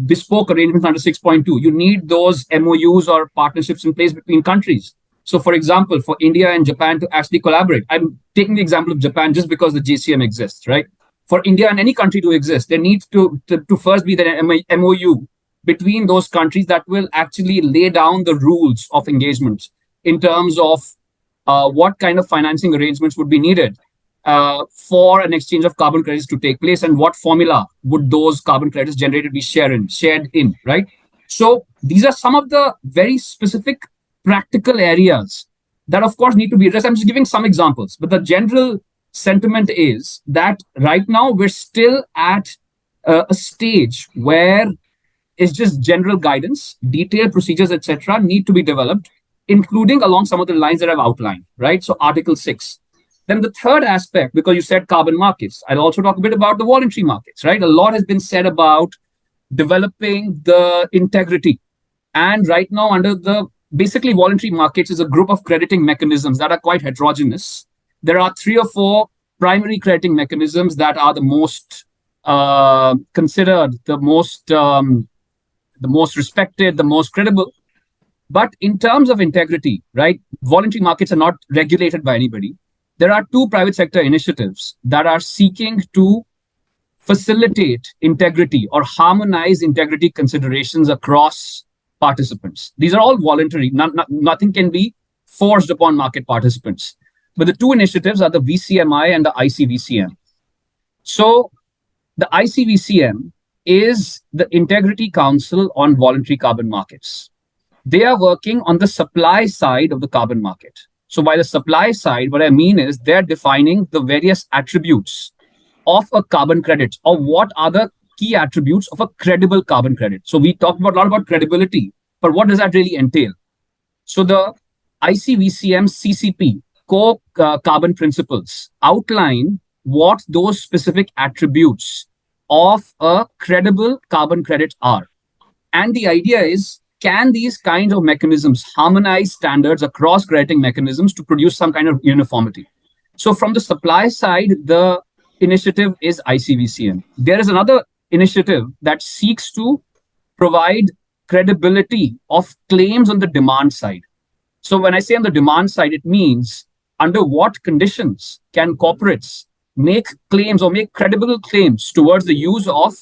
bespoke arrangements under 6.2, you need those MOUs or partnerships in place between countries. So, for example, for India and Japan to actually collaborate, I'm taking the example of Japan just because the JCM exists, right? For India and any country to exist, there needs to first be the MOU between those countries that will actually lay down the rules of engagement in terms of what kind of financing arrangements would be needed for an exchange of carbon credits to take place, and what formula would those carbon credits generated be shared in, right? So these are some of the very specific practical areas that, of course, need to be addressed. I'm just giving some examples, but the general sentiment is that right now we're still at a stage where it's just general guidance, detailed procedures, etc., need to be developed, including along some of the lines that I've outlined, right? So Article 6. Then the third aspect, because you said carbon markets, I'll also talk a bit about the voluntary markets, right? A lot has been said about developing the integrity. And right now, under the basically voluntary markets is a group of crediting mechanisms that are quite heterogeneous. There are 3 or 4 primary crediting mechanisms that are the most considered, the most respected, the most credible. But in terms of integrity, right, voluntary markets are not regulated by anybody. There are 2 private sector initiatives that are seeking to facilitate integrity or harmonize integrity considerations across participants. These are all voluntary. Nothing can be forced upon market participants. But the 2 initiatives are the VCMI and the ICVCM. So the ICVCM is the Integrity Council on Voluntary Carbon Markets. They are working on the supply side of the carbon market. So by the supply side, what I mean is they're defining the various attributes of a carbon credit, or what are the key attributes of a credible carbon credit. So we talked a lot about credibility, but what does that really entail? So the ICVCM CCP, core carbon principles, outline what those specific attributes of a credible carbon credit are. And the idea is, can these kinds of mechanisms harmonize standards across crediting mechanisms to produce some kind of uniformity? So from the supply side, the initiative is ICVCM. There is another initiative that seeks to provide credibility of claims on the demand side. So when I say on the demand side, it means under what conditions can corporates make claims or make credible claims towards the use of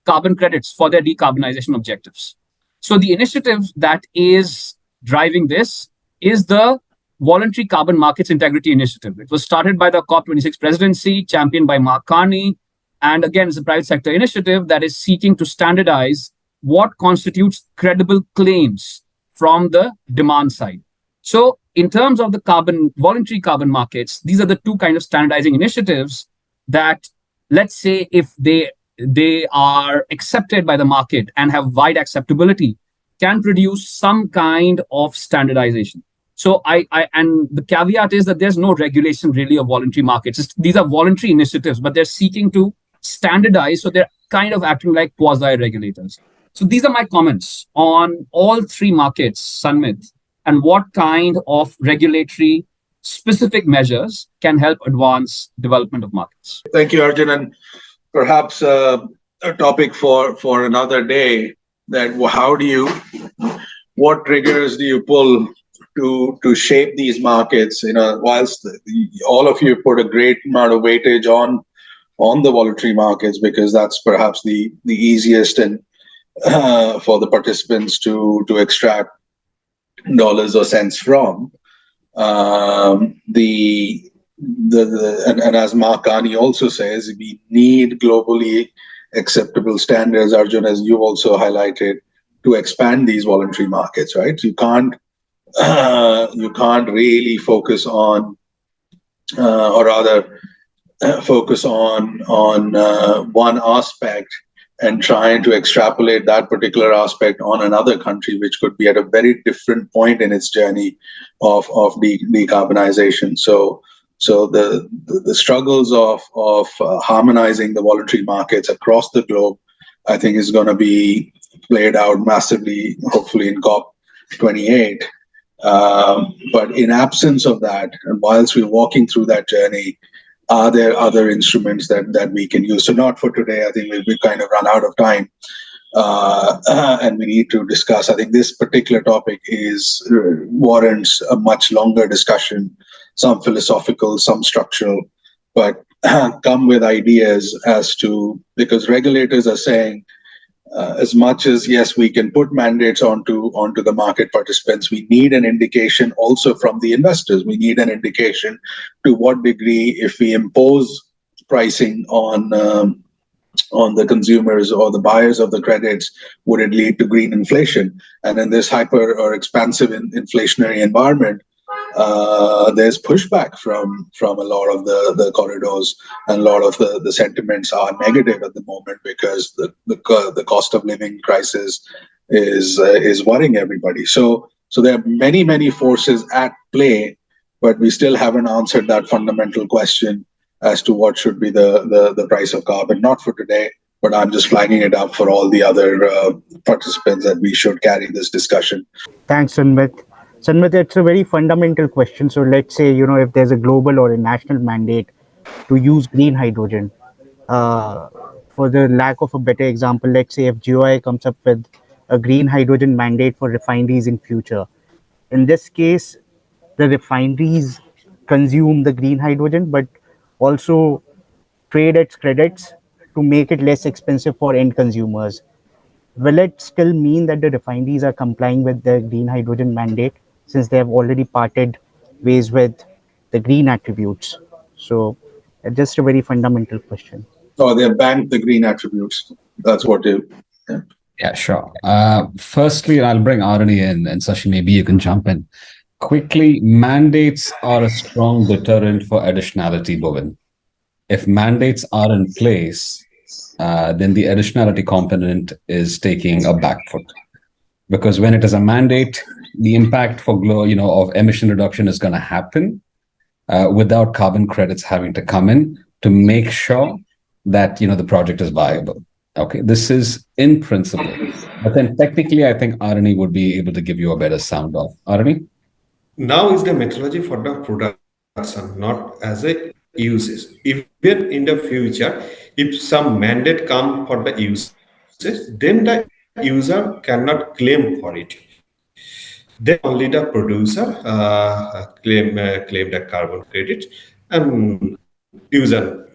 carbon credits for their decarbonization objectives. So the initiative that is driving this is the Voluntary Carbon Markets Integrity Initiative. It was started by the COP26 presidency, championed by Mark Carney. And again, it's a private sector initiative that is seeking to standardize what constitutes credible claims from the demand side. So in terms of the voluntary carbon markets, these are the 2 kind of standardizing initiatives that, let's say, if they are accepted by the market and have wide acceptability, can produce some kind of standardization. So and the caveat is that there's no regulation really of voluntary markets. These are voluntary initiatives, but they're seeking to standardize. So they're kind of acting like quasi-regulators. So these are my comments on all three markets, Sanmit, and what kind of regulatory specific measures can help advance development of markets. Thank you, Arjun. And perhaps a topic for another day, that what triggers do you pull to shape these markets? Whilst all of you put a great amount of weightage on the voluntary markets, because that's perhaps the easiest and for the participants to extract dollars or cents from. And as Mark Carney also says, we need globally acceptable standards, Arjun, as you also highlighted, to expand these voluntary markets, right? You can't really focus on, or rather focus on one aspect and trying to extrapolate that particular aspect on another country, which could be at a very different point in its journey of decarbonization. So the struggles of harmonizing the voluntary markets across the globe, I think, is going to be played out massively, hopefully in COP28. But in absence of that, and whilst we're walking through that journey, are there other instruments that we can use? So not for today. I think we've kind of run out of time, and we need to discuss. I think this particular topic warrants a much longer discussion, some philosophical, some structural, but come with ideas as to, because regulators are saying, as much as, yes, we can put mandates onto the market participants, we need an indication also from the investors. We need an indication to what degree, if we impose pricing on the consumers or the buyers of the credits, would it lead to green inflation? And in this hyper or expansive inflationary environment, there's pushback from a lot of the corridors, and a lot of the sentiments are negative at the moment, because the cost of living crisis is worrying everybody. So there are many forces at play, but we still haven't answered that fundamental question as to what should be the price of carbon. Not for today, but I'm just flagging it up for all the other participants that we should carry this discussion. Thanks, Sanmit. Sanmit, it's a very fundamental question. So let's say, if there's a global or a national mandate to use green hydrogen, for the lack of a better example, let's say if GOI comes up with a green hydrogen mandate for refineries in future. In this case, the refineries consume the green hydrogen, but also trade its credits to make it less expensive for end consumers. Will it still mean that the refineries are complying with the green hydrogen mandate, since they have already parted ways with the green attributes? So just a very fundamental question. Oh, they have banned the green attributes. That's what they... Yeah, sure. Firstly, I'll bring Arani in, and Sashi, maybe you can jump in. Quickly, mandates are a strong deterrent for additionality, Bhuvan. If mandates are in place, then the additionality component is taking a back foot. Because when it is a mandate, the impact for of emission reduction is going to happen without carbon credits having to come in to make sure that the project is viable. Okay, this is in principle, but then technically, I think Arani would be able to give you a better sound off. Arani? Now is the methodology for the production, not as a uses. Even in the future, if some mandate come for the uses, then the user cannot claim for it. Then only the producer claim the carbon credit, and user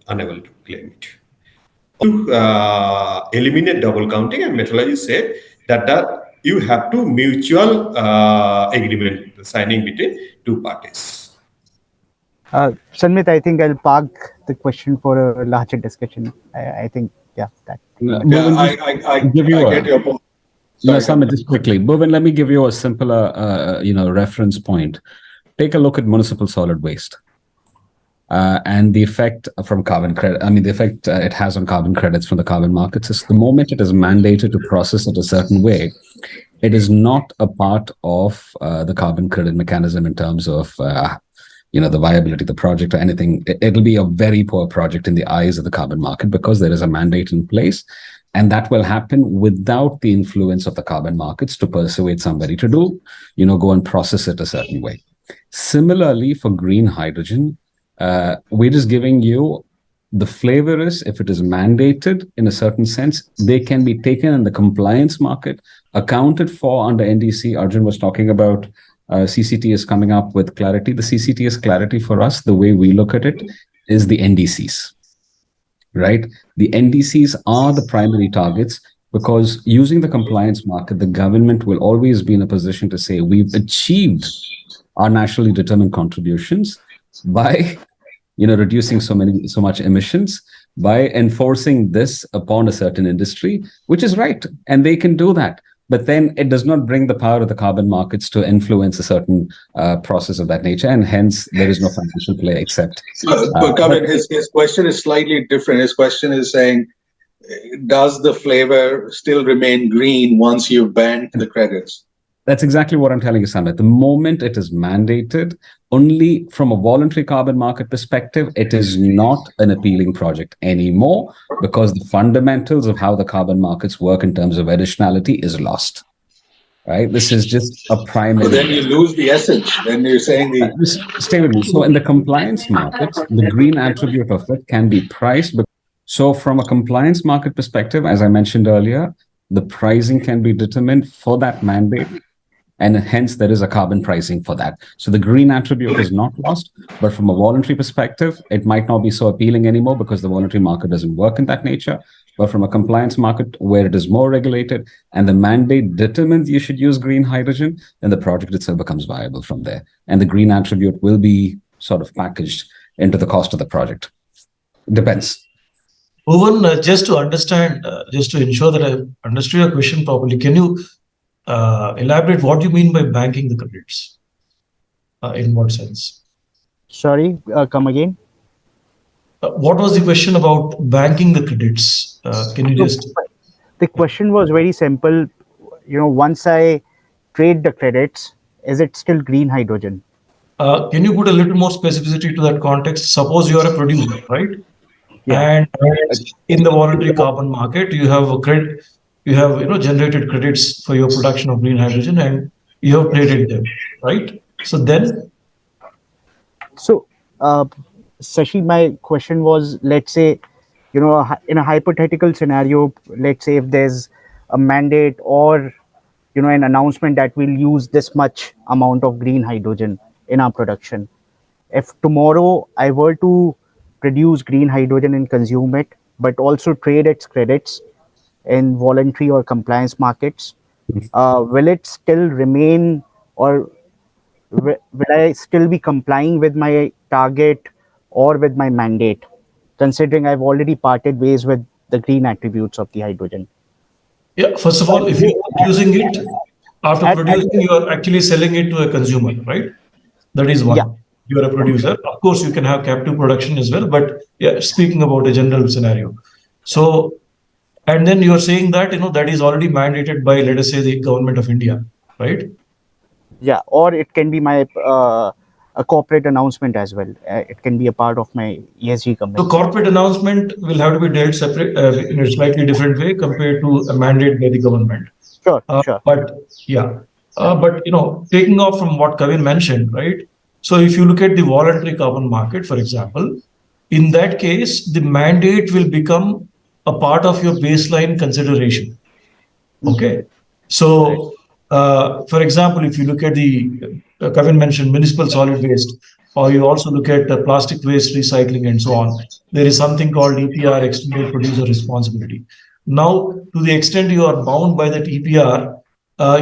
unable to claim it. To eliminate double counting, and methodology said that you have to mutual agreement signing between two parties. Sanmit, I think I'll park the question for a larger discussion. I think, yeah, that. I get your point. No, Sanmit, just quickly. Bhuvan, let me give you a simpler, reference point. Take a look at municipal solid waste. and the effect from carbon credit, the effect it has on carbon credits from the carbon markets is the moment it is mandated to process it a certain way, it is not a part of the carbon credit mechanism in terms of the viability of the project or anything. It'll be a very poor project in the eyes of the carbon market because there is a mandate in place, and that will happen without the influence of the carbon markets to persuade somebody to go and process it a certain way. Similarly, for green hydrogen, we're just giving you the flavor is if it is mandated in a certain sense, they can be taken in the compliance market, accounted for under NDC. Arjun was talking about CCTS coming up with clarity. The CCTS clarity for us, the way we look at it, is the NDCs, right? The NDCs are the primary targets because using the compliance market, the government will always be in a position to say we've achieved our nationally determined contributions by reducing so much emissions, by enforcing this upon a certain industry, which is right, and they can do that. But then it does not bring the power of the carbon markets to influence a certain process of that nature, and hence there is no financial play except. But Kavin, his question is slightly different. His question is saying, does the flavor still remain green once you've banned the credits? That's exactly what I'm telling you, Samit. The moment it is mandated, only from a voluntary carbon market perspective, it is not an appealing project anymore because the fundamentals of how the carbon markets work in terms of additionality is lost. Right? This is just a primary. So then you lose the essence. Then you're saying just stay with me. So in the compliance market, the green attribute of it can be priced. So from a compliance market perspective, as I mentioned earlier, the pricing can be determined for that mandate. And hence there is a carbon pricing for that. So the green attribute is not lost, but from a voluntary perspective, it might not be so appealing anymore because the voluntary market doesn't work in that nature. But from a compliance market where it is more regulated and the mandate determines you should use green hydrogen, then the project itself becomes viable from there. And the green attribute will be sort of packaged into the cost of the project. Depends. Bhuvan, just to understand, just to ensure that I understood your question properly, can you elaborate what you mean by banking the credits? In what sense? Sorry, come again. What was the question about banking the credits? Can you just? The question was very simple. Once I trade the credits, is it still green hydrogen? Can you put a little more specificity to that context? Suppose you are a producer, right? Yeah. And in the voluntary carbon market, you have a credit. You have generated credits for your production of green hydrogen, and you have traded them, right? So then. So, Sashi, my question was, let's say, in a hypothetical scenario, let's say if there's a mandate or an announcement that we'll use this much amount of green hydrogen in our production. If tomorrow I were to produce green hydrogen and consume it, but also trade its credits in voluntary or compliance markets, will it still remain, or will I still be complying with my target or with my mandate, considering I've already parted ways with the green attributes of the hydrogen? Yeah, first of all, if you're using it, after producing, you are actually selling it to a consumer, right? That is one. Yeah. You are a producer. Of course, you can have captive production as well, but yeah, speaking about a general scenario. So, and then you're saying that, that is already mandated by, let us say, the government of India, right? Yeah, or it can be my a corporate announcement as well. It can be a part of my ESG commitment. So corporate announcement will have to be dealt separate in a slightly different way compared to a mandate by the government. Sure, sure. But yeah, but taking off from what Kavin mentioned, right? So if you look at the voluntary carbon market, for example, in that case, the mandate will become a part of your baseline consideration. Okay. So, for example, if you look at the, Kavin mentioned municipal solid waste, or you also look at plastic waste recycling and so on, there is something called EPR, extended producer responsibility. Now, to the extent you are bound by that EPR,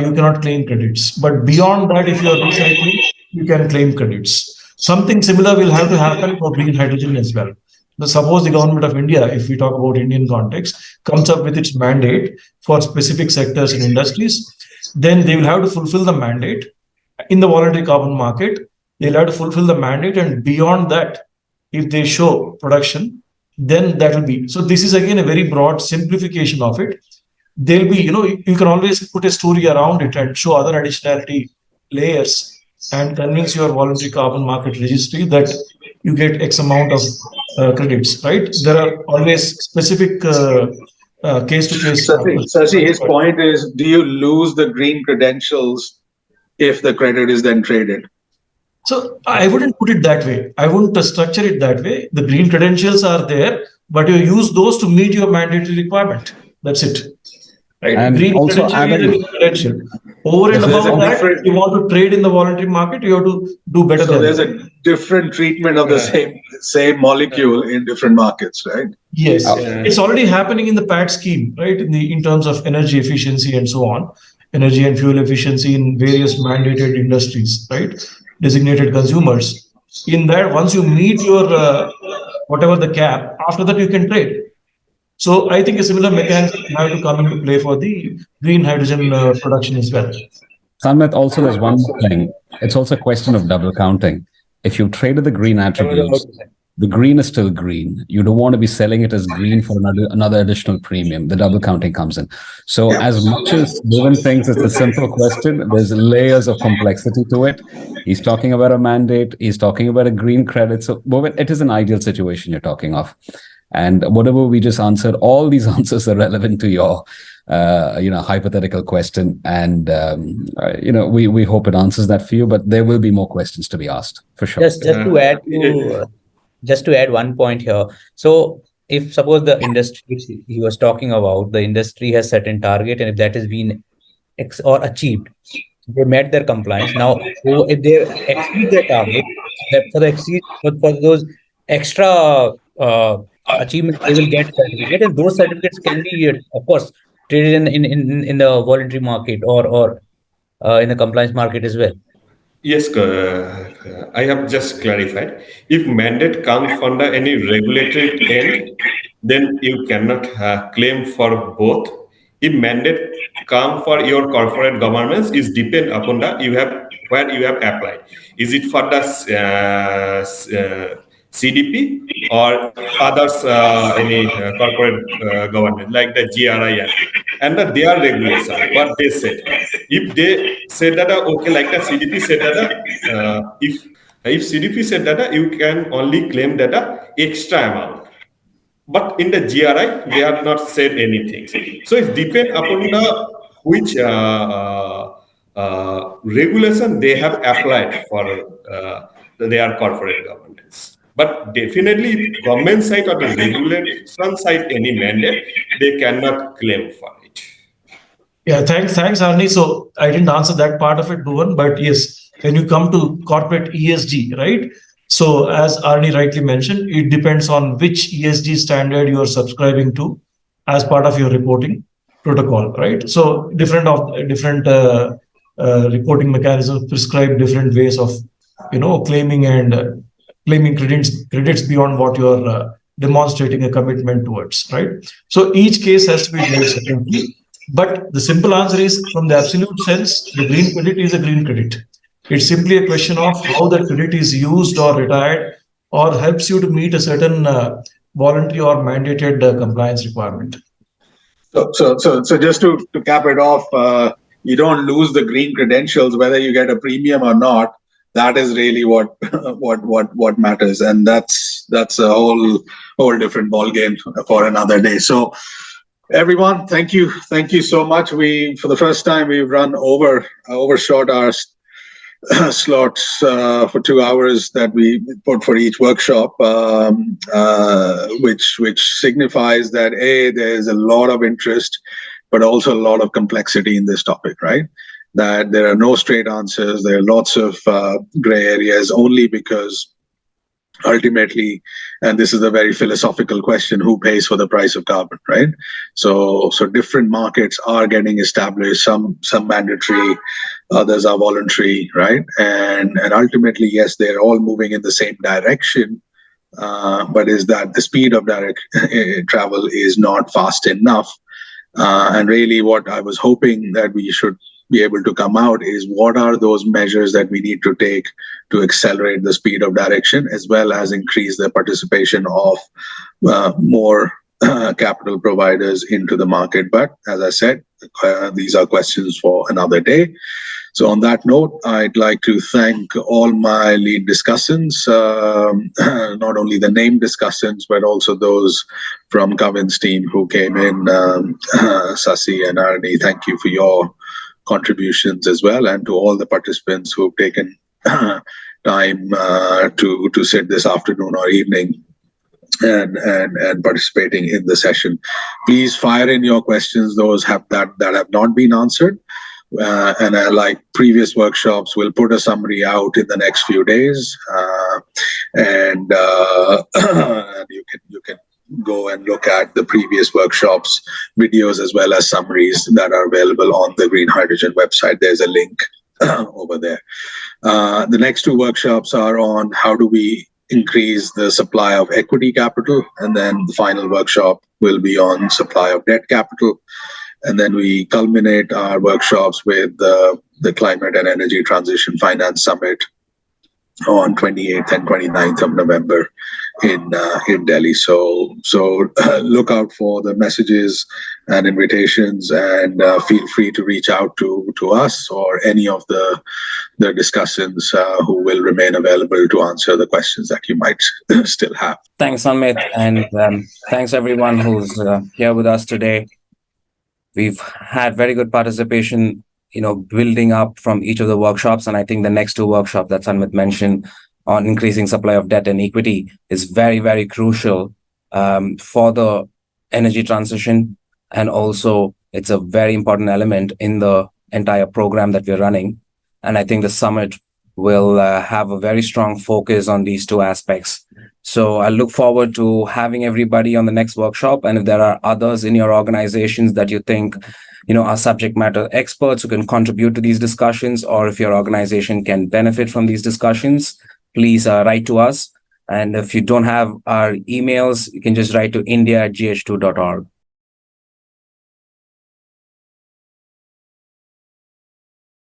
you cannot claim credits. But beyond that, if you are recycling, you can claim credits. Something similar will have to happen for green hydrogen as well. Now, suppose the government of India, if we talk about Indian context, comes up with its mandate for specific sectors and industries, then they will have to fulfill the mandate in the voluntary carbon market. They'll have to fulfill the mandate, and beyond that, if they show production, then that will be. So this is again a very broad simplification of it. There'll be, you can always put a story around it and show other additionality layers and convince your voluntary carbon market registry that you get X amount of credits, right? There are always specific case-to-case. Sasi, his point is, do you lose the green credentials if the credit is then traded? So I wouldn't put it that way. I wouldn't structure it that way. The green credentials are there, but you use those to meet your mandatory requirement. That's it. Right? And green also credential. Over and above that, if you want to trade in the voluntary market, you have to do better. So there's a different treatment of the same molecule in different markets, right? Yes, it's already happening in the PAT scheme, right? In terms of energy efficiency and so on, energy and fuel efficiency in various mandated industries, right? Designated consumers. In that, once you meet your whatever the cap, after that you can trade. So I think a similar mechanism have to come into play for the green hydrogen production as well. Sanmet, also there's one more thing. It's also a question of double counting. If you traded the green attributes, the green is still green. You don't want to be selling it as green for another additional premium. The double counting comes in. So as much as Bhuvan thinks it's a simple question, there's layers of complexity to it. He's talking about a mandate. He's talking about a green credit. So Bhuvan, it is an ideal situation you're talking of. And whatever we just answered, all these answers are relevant to your hypothetical question. And, we hope it answers that for you, but there will be more questions to be asked for sure. Just to add one point here. So if suppose the industry he was talking about, the industry has certain target, and if that has been achieved, they met their compliance. Now, if they exceed their target, for those extra achievements, they will get certificate, and those certificates can be, of course, traded in the voluntary market or in the compliance market as well. Yes, I have just clarified. If mandate comes from any regulatory end, then you cannot claim for both. If mandate come for your corporate governance, is depend upon where you have applied. Is it for the CDP or others, any corporate government like the GRI and their regulation, what they said. If they said that, okay, like the CDP said that, if CDP said that, you can only claim that extra amount. But in the GRI, they have not said anything. So it depends upon which regulation they have applied for their corporate governance. But definitely, government side or the regulation side, any mandate, they cannot claim for it. Yeah, thanks, Arnie. So I didn't answer that part of it, Bhuvan, but yes, when you come to corporate ESG, right? So as Arnie rightly mentioned, it depends on which ESG standard you are subscribing to as part of your reporting protocol, right? So different reporting mechanisms prescribe different ways of, claiming credits beyond what you're demonstrating a commitment towards, right? So each case has to be dealt separately. But the simple answer is, from the absolute sense, the green credit is a green credit. It's simply a question of how that credit is used or retired or helps you to meet a certain voluntary or mandated compliance requirement. So just to cap it off, you don't lose the green credentials whether you get a premium or not. That is really what matters, and that's a whole different ballgame for another day. So, everyone, thank you so much. For the first time we've overshot our slots for 2 hours that we put for each workshop, which signifies that there's a lot of interest, but also a lot of complexity in this topic, right? That there are no straight answers. There are lots of gray areas, only because ultimately, and this is a very philosophical question, who pays for the price of carbon, right? So different markets are getting established, some mandatory, others are voluntary, right? And ultimately, yes, they're all moving in the same direction, but is that the speed of direct travel is not fast enough. And really what I was hoping that we should be able to come out is what are those measures that we need to take to accelerate the speed of direction, as well as increase the participation of more capital providers into the market. But as I said, these are questions for another day. So on that note, I'd like to thank all my lead discussants, not only the named discussants, but also those from Kavin's team who came in, Sasi and Arani. Thank you for your contributions as well, and to all the participants who've taken time to sit this afternoon or evening and participating in the session. Please fire in your questions, those that have not been answered. And like previous workshops, we'll put a summary out in the next few days, and you can go and look at the previous workshops videos as well as summaries that are available on the Green Hydrogen website. There's a link over there. The next two workshops are on how do we increase the supply of equity capital, and then the final workshop will be on supply of debt capital. And then we culminate our workshops with the Climate and Energy Transition Finance Summit on 28th and 29th of November in Delhi. So look out for the messages and invitations, and feel free to reach out to us or any of the discussants who will remain available to answer the questions that you might still have. Thanks, Amit, and thanks everyone who's here with us today. We've had very good participation, building up from each of the workshops. And I think the next two workshops that Sanmit mentioned on increasing supply of debt and equity is very, very crucial for the energy transition. And also it's a very important element in the entire program that we're running. And I think the summit will have a very strong focus on these two aspects. So I look forward to having everybody on the next workshop. And if there are others in your organizations that you think, are subject matter experts who can contribute to these discussions, or if your organization can benefit from these discussions, please write to us. And if you don't have our emails, you can just write to india@gh2.org.